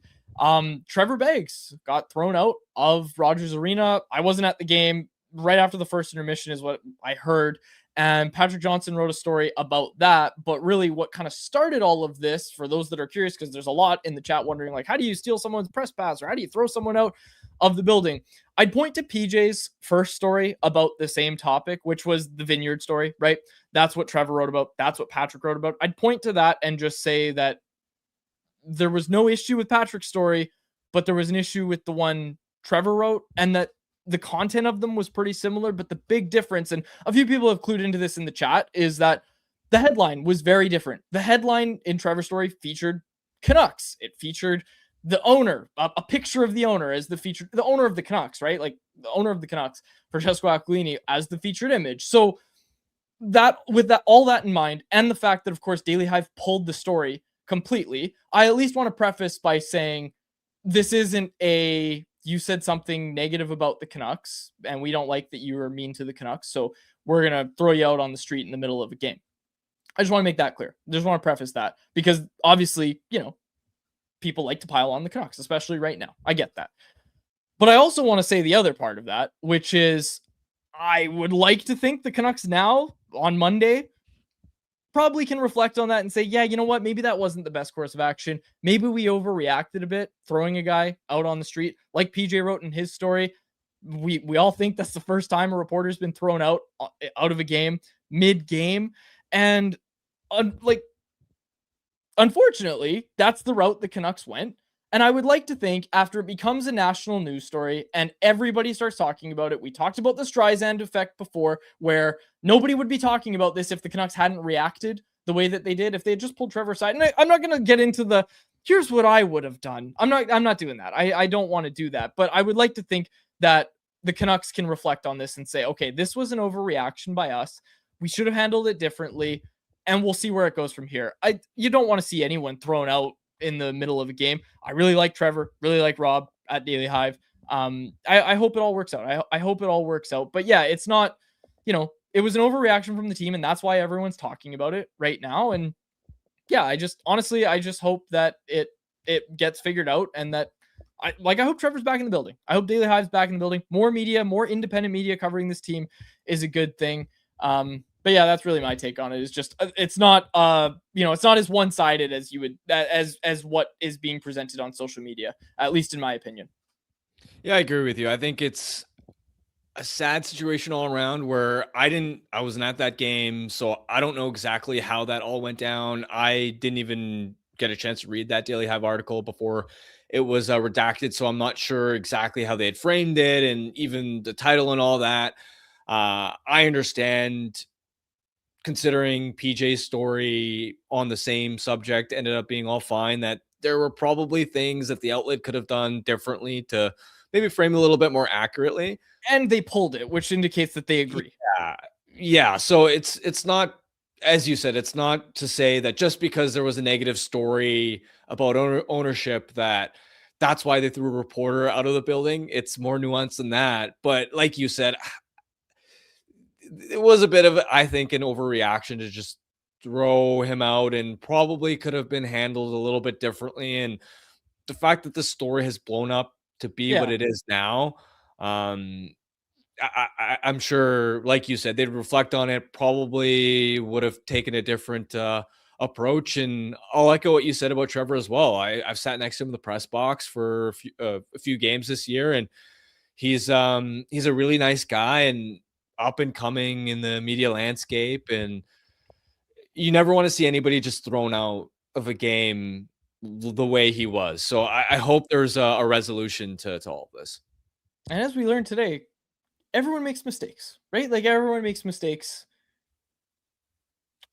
A: Trevor Beggs got thrown out of Rogers Arena. I wasn't at the game. Right after the first intermission is what I heard. And Patrick Johnson wrote a story about that. But really what kind of started all of this, for those that are curious, because there's a lot in the chat wondering, like, how do you steal someone's press pass, or how do you throw someone out of the building? I'd point to PJ's first story about the same topic, which was the Vineyard story, right? That's what Trevor wrote about. That's what Patrick wrote about. I'd point to that and just say that there was no issue with Patrick's story, but there was an issue with the one Trevor wrote, and that the content of them was pretty similar. But the big difference, and a few people have clued into this in the chat, is that the headline was very different. The headline in Trevor's story featured Canucks. It featured the owner, a picture of the owner as the featured, the owner of the Canucks, right? Like the owner of the Canucks, Francesco Aquilini, as the featured image. So that, with that, all that in mind, and the fact that, of course, Daily Hive pulled the story completely, I at least want to preface by saying this isn't a, you said something negative about the Canucks, and we don't like that you were mean to the Canucks, so we're going to throw you out on the street in the middle of a game. I just want to make that clear. I just want to preface that, because obviously, people like to pile on the Canucks, especially right now. I get that. But I also want to say the other part of that, which is I would like to think the Canucks now, on Monday, probably can reflect on that and say, yeah, you know what? Maybe that wasn't the best course of action. Maybe we overreacted a bit, throwing a guy out on the street. Like PJ wrote in his story, we all think that's the first time a reporter's been thrown out of a game, mid-game. And unfortunately, that's the route the Canucks went. And I would like to think after it becomes a national news story and everybody starts talking about it, we talked about the Streisand effect before, where nobody would be talking about this if the Canucks hadn't reacted the way that they did, if they had just pulled Trevor aside. And I'm not going to get into the, here's what I would have done. I'm not doing that. I don't want to do that. But I would like to think that the Canucks can reflect on this and say, okay, this was an overreaction by us. We should have handled it differently. And we'll see where it goes from here. You don't want to see anyone thrown out in the middle of a game. I really like Trevor, really like Rob at Daily Hive. I hope it all works out. I hope it all works out. But yeah, it's not, it was an overreaction from the team, and that's why everyone's talking about it right now. And yeah, I just hope that it gets figured out, and that I hope Trevor's back in the building. I hope Daily Hive's back in the building. More media, more independent media covering this team is a good thing. But yeah, that's really my take on it. Is just it's not it's not as one-sided as you would as what is being presented on social media, at least in my opinion.
B: Yeah, I agree with you. I think it's a sad situation all around where I wasn't at that game, so I don't know exactly how that all went down. I didn't even get a chance to read that Daily Hive article before it was redacted, so I'm not sure exactly how they had framed it and even the title and all that. I understand, considering PJ's story on the same subject ended up being all fine, that there were probably things that the outlet could have done differently to maybe frame a little bit more accurately.
A: And they pulled it, which indicates that they agree.
B: Yeah. So it's not, as you said, it's not to say that just because there was a negative story about ownership that's why they threw a reporter out of the building. It's more nuanced than that. But like you said, it was a bit of, I think, an overreaction to just throw him out, and probably could have been handled a little bit differently. And the fact that the story has blown up to be what it is now, I'm sure, like you said, they'd reflect on it, probably would have taken a different approach. And I'll echo what you said about Trevor as well. I've sat next to him in the press box for a few games this year, and he's a really nice guy and up and coming in the media landscape. And you never want to see anybody just thrown out of a game the way he was. So I hope there's a resolution to all of this.
A: And as we learned today, everyone makes mistakes, right? Like everyone makes mistakes.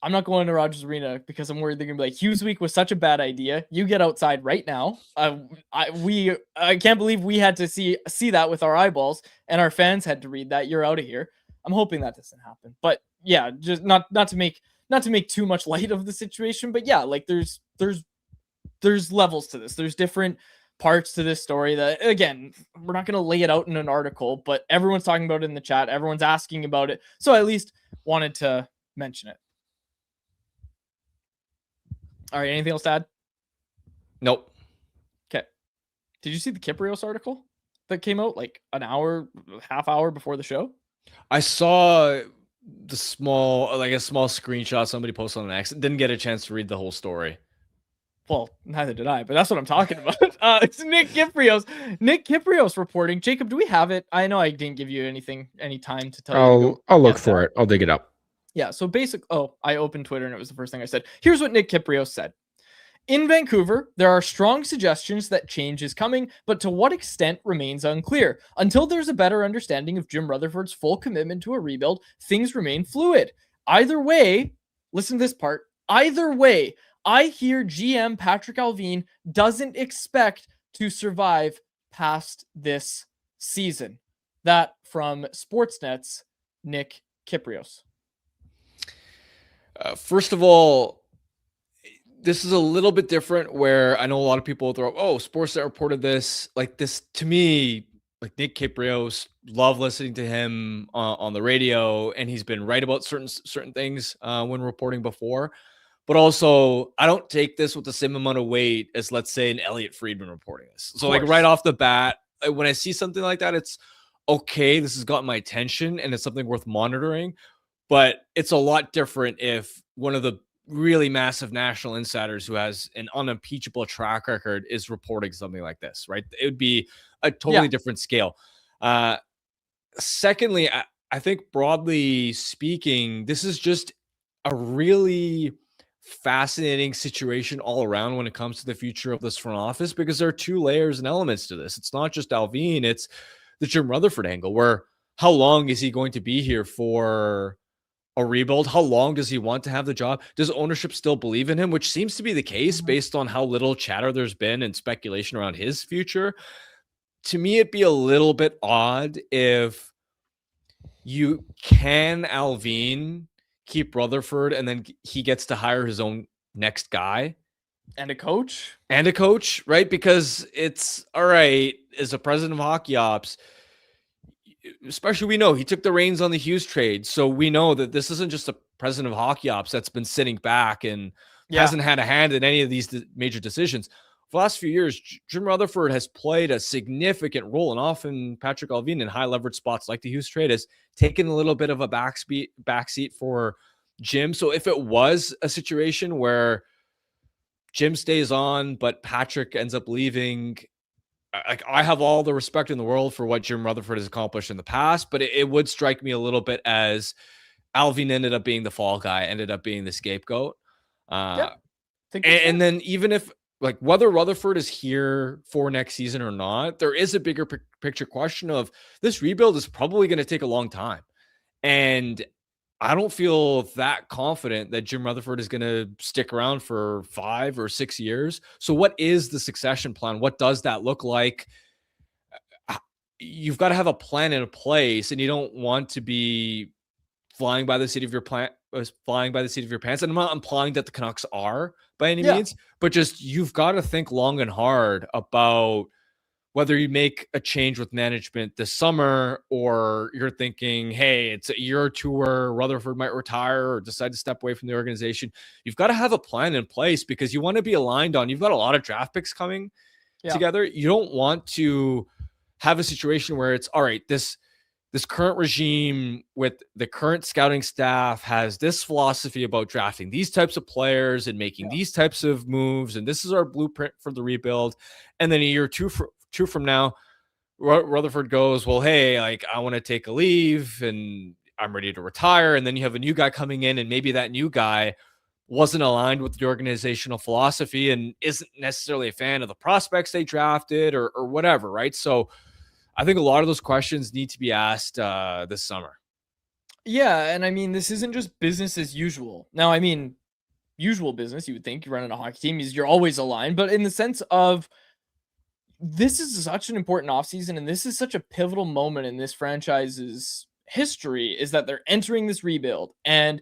A: I'm not going to Rogers Arena because I'm worried they're gonna be like, Hughes week was such a bad idea. You get outside right now. I can't believe we had to see that with our eyeballs, and our fans had to read that. You're out of here. I'm hoping that doesn't happen. But yeah, just not to make too much light of the situation. But yeah, like there's levels to this. There's different parts to this story that, again, we're not going to lay it out in an article, but everyone's talking about it in the chat. Everyone's asking about it. So I at least wanted to mention it. All right. Anything else to add?
B: Nope.
A: Okay. Did you see the Kyprios article that came out like an hour, half hour before the show?
B: I saw the small screenshot somebody posted on X. Didn't get a chance to read the whole story.
A: Well, neither did I, but that's what I'm talking about. It's Nick Kyprios. Nick Kyprios reporting. Jacob, do we have it? I know I didn't give you any time to tell you.
C: I'll look for it. I'll dig it up.
A: Yeah, so I opened Twitter and it was the first thing I said. Here's what Nick Kyprios said. In Vancouver, there are strong suggestions that change is coming, but to what extent remains unclear. Until there's a better understanding of Jim Rutherford's full commitment to a rebuild, things remain fluid. Either way, listen to this part. Either way, I hear GM Patrick Allvin doesn't expect to survive past this season? That from Sportsnet's Nick Kypreos.
B: First of all, this is a little bit different where I know a lot of people throw, oh, Sportsnet reported this. Like this, to me, like Nick Kypreos, love listening to him on the radio, and he's been right about certain things when reporting before. But also, I don't take this with the same amount of weight as, let's say, an Elliot Friedman reporting this. So like right off the bat, when I see something like that, it's okay, this has gotten my attention and it's something worth monitoring. But it's a lot different if one of the really massive national insiders who has an unimpeachable track record is reporting something like this, right? It would be a totally different scale. Secondly, I think broadly speaking, this is just a really fascinating situation all around when it comes to the future of this front office, because there are two layers and elements to this. It's not just Allvin, it's the Jim Rutherford angle, where how long is he going to be here for a rebuild? How long does he want to have the job? Does ownership still believe in him, which seems to be the case based on how little chatter there's been and speculation around his future? To me, it'd be a little bit odd if you can Allvin keep Rutherford and then he gets to hire his own next guy.
A: And a coach,
B: right? Because it's all right, as a president of hockey ops, especially we know he took the reins on the Hughes trade. So we know that this isn't just a president of hockey ops that's been sitting back and hasn't had a hand in any of these major decisions. For the last few years, Jim Rutherford has played a significant role, and often Patrick Allvin in high leverage spots like the Hughes trade has taken a little bit of a backseat for Jim. So if it was a situation where Jim stays on, but Patrick ends up leaving, I have all the respect in the world for what Jim Rutherford has accomplished in the past, but it would strike me a little bit as Allvin ended up being the fall guy, ended up being the scapegoat. And then even if, like, whether Rutherford is here for next season or not, there is a bigger picture question of this rebuild is probably going to take a long time. And I don't feel that confident that Jim Rutherford is going to stick around for 5 or 6 years. So what is the succession plan? What does that look like? You've got to have a plan in place, and you don't want to be flying by the seat of your pants. And I'm not implying that the Canucks are by any means, but just you've got to think long and hard about whether you make a change with management this summer, or you're thinking, hey, it's a year or two where Rutherford might retire or decide to step away from the organization. You've got to have a plan in place because you want to be aligned on, you've got a lot of draft picks coming together. You don't want to have a situation where it's all right, this current regime with the current scouting staff has this philosophy about drafting these types of players and making these types of moves, and this is our blueprint for the rebuild. And then a year or two from now, Rutherford goes, well, hey, like, I want to take a leave and I'm ready to retire. And then you have a new guy coming in, and maybe that new guy wasn't aligned with the organizational philosophy and isn't necessarily a fan of the prospects they drafted or whatever, right? So I think a lot of those questions need to be asked this summer.
A: Yeah, and I mean, this isn't just business as usual. Now, I mean, usual business, you would think, you're running a hockey team, you're always aligned, but in the sense of, this is such an important offseason, and this is such a pivotal moment in this franchise's history, is that they're entering this rebuild. And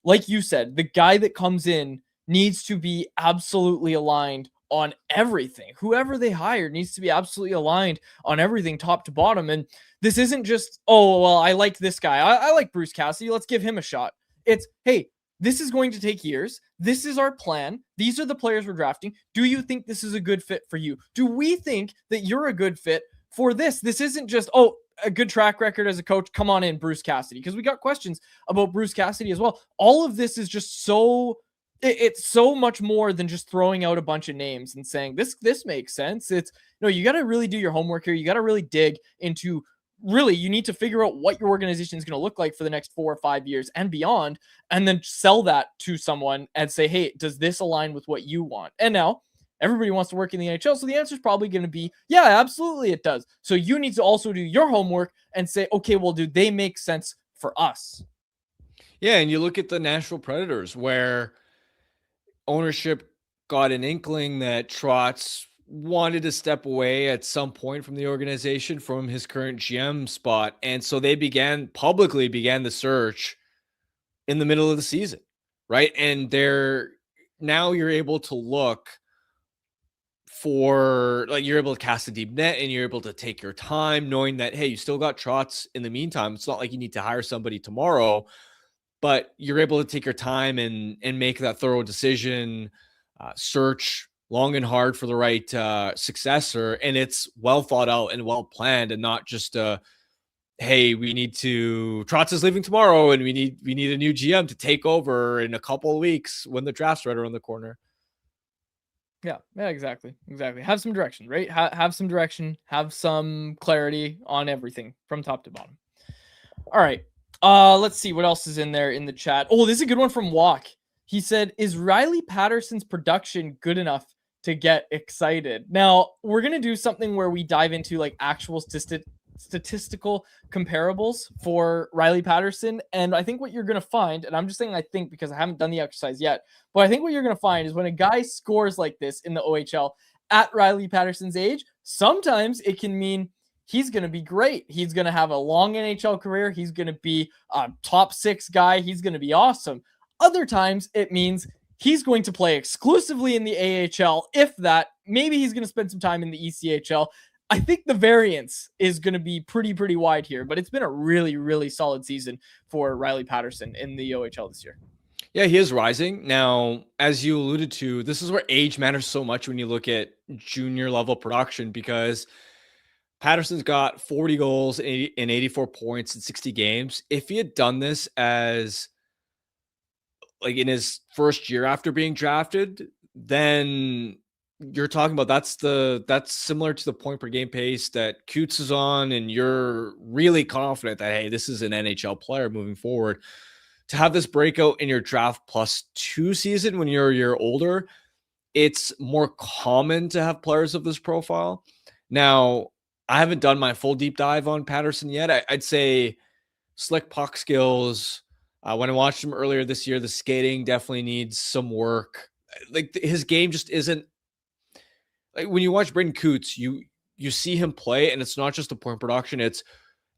A: like you said, the guy that comes in needs to be absolutely aligned on everything. Whoever they hire needs to be absolutely aligned on everything, top to bottom. And this isn't just, oh, well, I like this guy. I like Bruce Cassidy. Let's give him a shot. It's, hey, this is going to take years. This is our plan. These are the players we're drafting. Do you think this is a good fit for you? Do we think that you're a good fit for this? This isn't just, oh, a good track record as a coach. Come on in, Bruce Cassidy. Because we got questions about Bruce Cassidy as well. All of this is just so, it's so much more than just throwing out a bunch of names and saying, this makes sense. It's, no, you got to really do your homework here. You got to really dig into, really, you need to figure out what your organization is going to look like for the next 4 or 5 years and beyond, and then sell that to someone and say, hey, does this align with what you want? And now everybody wants to work in the NHL, so the answer is probably going to be, yeah, absolutely it does. So you need to also do your homework and say, okay, well, do they make sense for us?
B: Yeah, and you look at the Nashville Predators, where ownership got an inkling that Torts wanted to step away at some point from the organization, from his current GM spot. And so they publicly began the search in the middle of the season, right? And now you're able to look for, like, you're able to cast a deep net and you're able to take your time knowing that, hey, you still got Trotz in the meantime. It's not like you need to hire somebody tomorrow, but you're able to take your time and make that thorough decision, search long and hard for the right successor. And it's well thought out and well planned, and not just hey, Trotz is leaving tomorrow and we need a new GM to take over in a couple of weeks when the draft's right around the corner.
A: Yeah, exactly. Have some direction, right? Have some direction, have some clarity on everything from top to bottom. All right. Let's see what else is in there in the chat. Oh, this is a good one from Walk. He said, is Riley Patterson's production good enough to get excited? Now, we're going to do something where we dive into like actual statistical comparables for Riley Patterson. And I think what you're going to find, and I'm just saying I think because I haven't done the exercise yet, but I think what you're going to find is when a guy scores like this in the OHL at Riley Patterson's age, sometimes it can mean he's going to be great. He's going to have a long NHL career. He's going to be a top 6 guy. He's going to be awesome. Other times it means he's going to play exclusively in the AHL. If that, maybe he's going to spend some time in the ECHL. I think the variance is going to be pretty wide here, but it's been a really solid season for Riley Patterson in the OHL this year.
B: Yeah, he is rising. Now, as you alluded to, this is where age matters so much when you look at junior level production, because Patterson's got 40 goals and 84 points in 60 games. If he had done this as like in his first year after being drafted, then you're talking about that's similar to the point per game pace that Cootes is on, and you're really confident that, hey, this is an NHL player moving forward. To have this breakout in your draft +2 season when you're a year older, it's more common to have players of this profile. Now, I haven't done my full deep dive on Patterson yet. I'd say slick puck skills. When I watched him earlier this year, the skating definitely needs some work. Like, his game just isn't, like, when you watch Braeden Cootes, you see him play, and it's not just the point production. It's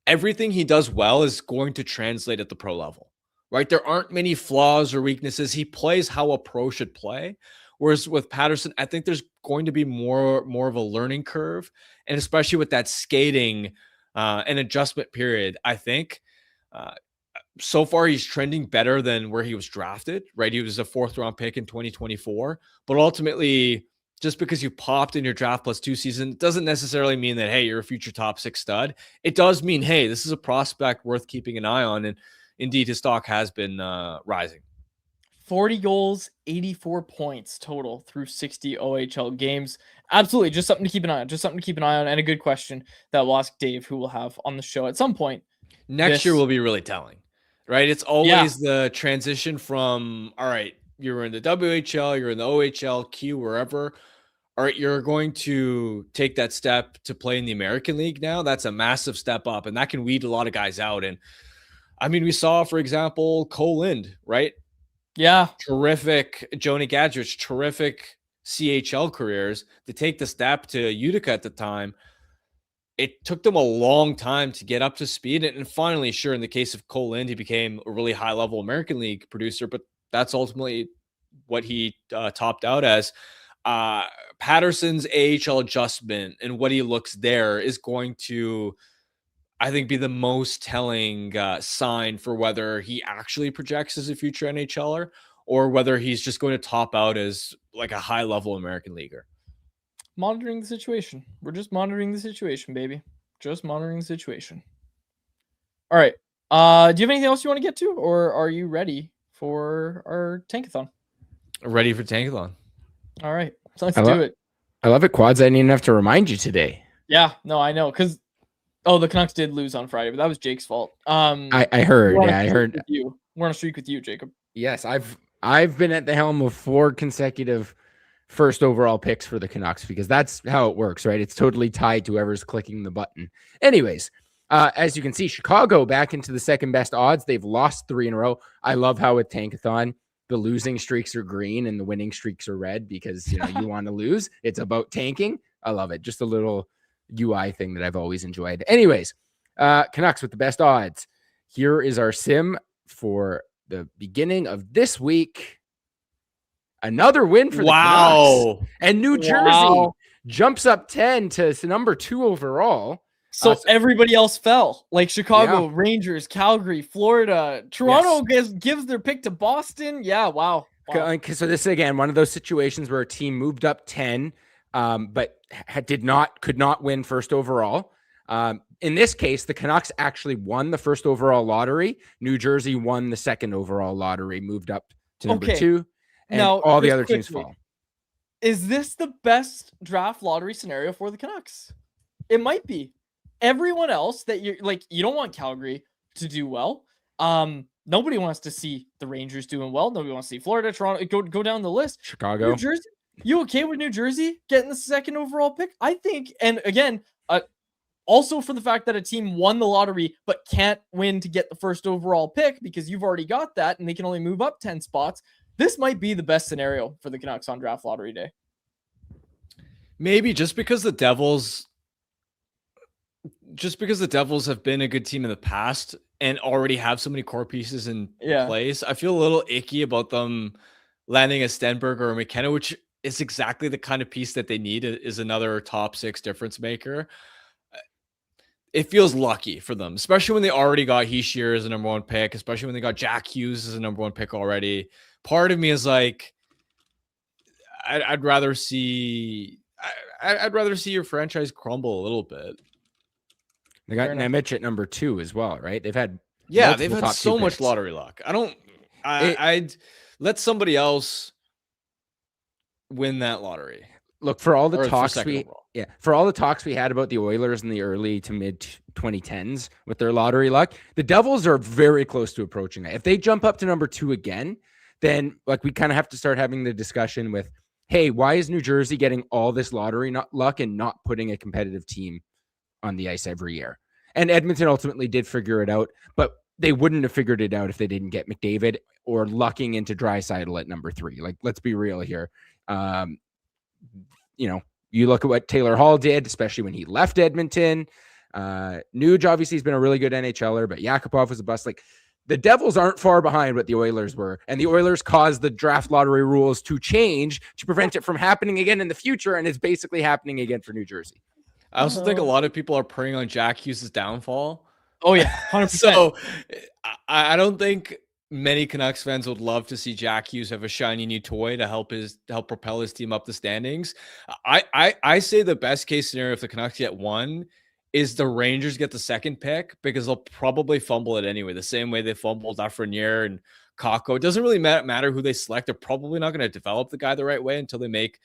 B: everything he does well is going to translate at the pro level, right? There aren't many flaws or weaknesses. He plays how a pro should play. Whereas with Patterson, I think there's going to be more of a learning curve, and especially with that skating and adjustment period, I think so far he's trending better than where he was drafted, right? He was a 4th round pick in 2024, but ultimately, just because you popped in your draft +2 season doesn't necessarily mean that, hey, you're a future top 6 stud. It does mean, hey, this is a prospect worth keeping an eye on. And indeed, his stock has been rising.
A: 40 goals, 84 points total through 60 OHL games. Absolutely. Just something to keep an eye on. And a good question that we'll ask Dave, who we'll have on the show at some point.
B: Next year will be really telling, right? It's always the transition from, all right, you're in the WHL, you're in the OHL, Q, wherever. All right, you're going to take that step to play in the American League now. That's a massive step up, and that can weed a lot of guys out. And I mean, we saw, for example, Cole Lind, right?
A: Yeah.
B: Terrific. Joni Gadrich, terrific CHL careers. To take the step to Utica at the time, it took them a long time to get up to speed. And finally, sure, in the case of Cole Lind, he became a really high-level American League producer, but that's ultimately what he topped out as. Patterson's AHL adjustment and what he looks there is going to, I think, be the most telling sign for whether he actually projects as a future NHLer or whether he's just going to top out as like a high-level American leaguer.
A: Monitoring the situation. We're just monitoring the situation, baby. Just monitoring the situation. All right. Do you have anything else you want to get to, or are you ready for our Tankathon?
B: Ready for Tankathon.
A: All right. So let's do it.
C: I love it, Quads. I didn't even have to remind you today.
A: Yeah. No, I know. Because, the Canucks did lose on Friday, but that was Jake's fault.
C: I heard. Yeah, I heard.
A: We're on a streak with you, Jacob.
C: Yes, I've been at the helm of 4 consecutive first overall picks for the Canucks because that's how it works, right? It's totally tied to whoever's clicking the button. Anyways, as you can see, Chicago back into the second best odds. They've lost 3 in a row. I love how with Tankathon, the losing streaks are green and the winning streaks are red because, you know, you want to lose. It's about tanking. I love it. Just a little UI thing that I've always enjoyed. Anyways, Canucks with the best odds. Here is our sim for the beginning of this week. Another win for the Canucks. And New Jersey jumps up 10 to number 2 overall.
A: So everybody else fell, like Chicago, Rangers, Calgary, Florida, Toronto gives their pick to Boston. Yeah, wow.
C: So this is again one of those situations where a team moved up 10, but could not win first overall. In this case, the Canucks actually won the first overall lottery. New Jersey won the second overall lottery, moved up to number 2, and now, all the other teams fall.
A: Is this the best draft lottery scenario for the Canucks? It might be. Everyone else that you don't want Calgary to do well. Nobody wants to see the Rangers doing well. Nobody wants to see Florida, Toronto. Go down the list.
C: Chicago,
A: New Jersey. You okay with New Jersey getting the second overall pick? I think, and again, also for the fact that a team won the lottery but can't win to get the first overall pick because you've already got that and they can only move up 10 spots. This might be the best scenario for the Canucks on draft lottery day.
B: Maybe just because the Devils have been a good team in the past and already have so many core pieces in place, I feel a little icky about them landing a Stenberg or a McKenna, which is exactly the kind of piece that they need, is another top 6 difference maker. It feels lucky for them, especially when they already got Hischier as a number 1 pick, especially when they got Jack Hughes as a number 1 pick already. Part of me is like, I'd rather see your franchise crumble a little bit.
C: They got Nemec at number 2 as well, right? They've had
B: so much lottery luck. I'd let somebody else win that lottery.
C: Look, for all the talks we had about the Oilers in the early to mid 2010s with their lottery luck, the Devils are very close to approaching that. If they jump up to number 2 again, then like we kind of have to start having the discussion with, hey, why is New Jersey getting all this lottery luck and not putting a competitive team on the ice every year? And Edmonton ultimately did figure it out, but they wouldn't have figured it out if they didn't get McDavid or lucking into Draisaitl at number 3. Like, let's be real here. You know, you look at what Taylor Hall did, especially when he left Edmonton. Nuge obviously has been a really good NHLer, but Yakupov was a bust. Like, the Devils aren't far behind what the Oilers were, and the Oilers caused the draft lottery rules to change to prevent it from happening again in the future, and it's basically happening again for New Jersey.
B: I also think a lot of people are preying on Jack Hughes' downfall.
A: Oh yeah, 100%.
B: So I don't think many Canucks fans would love to see Jack Hughes have a shiny new toy to help propel his team up the standings. I say the best case scenario if the Canucks get 1 is the Rangers get the second pick, because they'll probably fumble it anyway, the same way they fumbled Lafreniere and Kakko. It doesn't really matter who they select. They're probably not going to develop the guy the right way until they make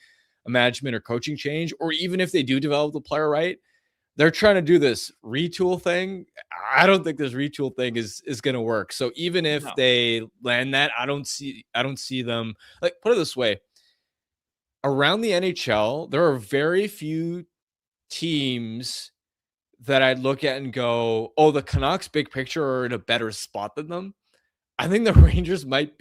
B: a management or coaching change, or even if they do develop the player right, they're trying to do this retool thing. I don't think this retool thing is going to work. So even if they land that, I don't see them, like, put it this way. Around the NHL, there are very few teams that I'd look at and go, oh, the Canucks big picture are in a better spot than them. I think the Rangers might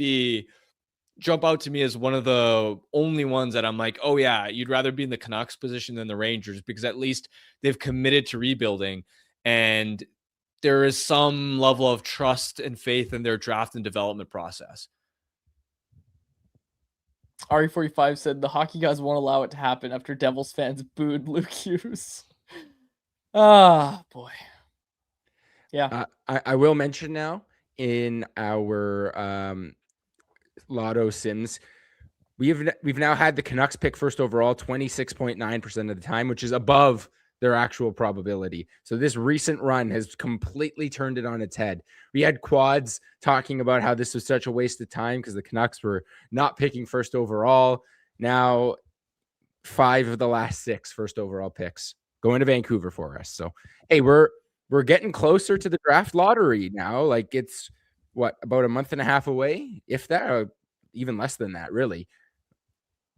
B: jump out to me as one of the only ones that I'm like, oh yeah, you'd rather be in the Canucks position than the Rangers, because at least they've committed to rebuilding and there is some level of trust and faith in their draft and development process.
A: RE45 said the hockey guys won't allow it to happen after Devils fans booed Luke Hughes. Ah, boy. Yeah.
C: I will mention now in our Lotto Sims, we've now had the Canucks pick first overall 26.9% of the time, which is above their actual probability. So this recent run has completely turned it on its head. We had quads talking about how this was such a waste of time because the Canucks were not picking first overall. Now 5 of the last 6 first overall picks going to Vancouver for us. So, hey, we're getting closer to the draft lottery now. Like, it's about a month and a half away, if that, or even less than that, really.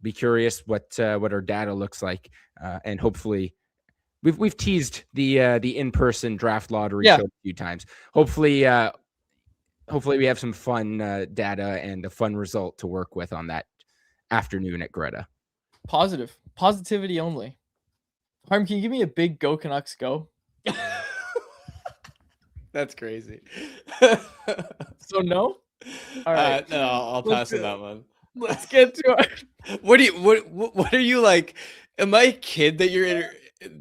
C: Be curious what our data looks like, and hopefully we've teased the in-person draft lottery show a few times. Hopefully hopefully we have some fun data and a fun result to work with on that afternoon at Greta.
A: Positivity only. Harm, can you give me a big go Canucks go?
B: That's crazy.
A: So no? All right.
B: No, I'll pass on that one.
A: Let's get to our
B: What are you like? Am I a kid that you're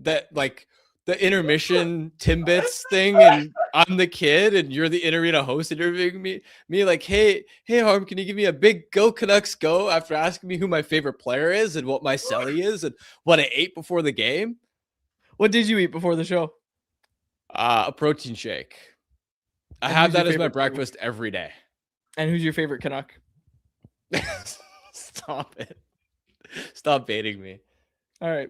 B: that like the intermission Timbits thing, and I'm the kid and you're the in-arena host interviewing me like, hey Harm, can you give me a big go Canucks go after asking me who my favorite player is and what my celly is and what I ate before the game?
A: What did you eat before the show?
B: A protein shake. I
A: And
B: have
A: who's your
B: that as my
A: favorite
B: breakfast every day.
A: And who's your favorite Canuck?
B: Stop it. Stop baiting me.
A: All right.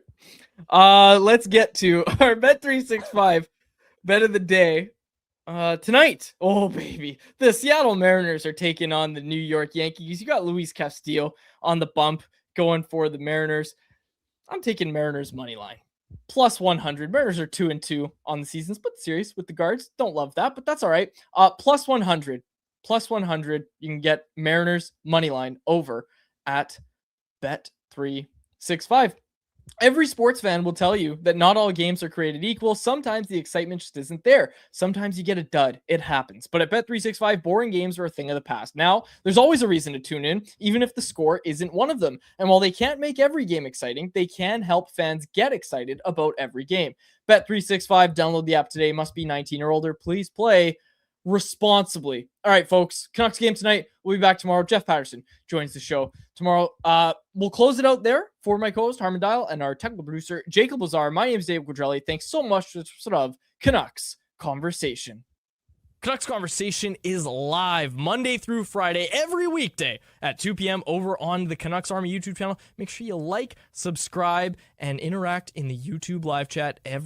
A: Let's get to our Bet365 bet of the day. Tonight, oh baby, the Seattle Mariners are taking on the New York Yankees. You got Luis Castillo on the bump going for the Mariners. I'm taking Mariners money line. Plus 100. Mariners are 2-2 on the season. Split series with the Guards. Don't love that, but that's all right. Plus 100. Plus 100. You can get Mariners money line over at Bet365. Every sports fan will tell you that not all games are created equal. Sometimes the excitement just isn't there. Sometimes you get a dud. It happens. But at Bet365, boring games are a thing of the past. Now, there's always a reason to tune in, even if the score isn't one of them. And while they can't make every game exciting, they can help fans get excited about every game. Bet365, download the app today. Must be 19 or older. Please play responsibly. All right, folks. Canucks game tonight. We'll be back tomorrow. Jeff Patterson joins the show tomorrow. We'll close it out there for my co-host Harmon Dial and our technical producer Jacob Lazar. My name is Dave Quadrelli. Thanks so much for sort of Canucks Conversation. Canucks Conversation is live Monday through Friday every weekday at 2 p.m. over on the Canucks Army YouTube channel. Make sure you like, subscribe, and interact in the YouTube live chat every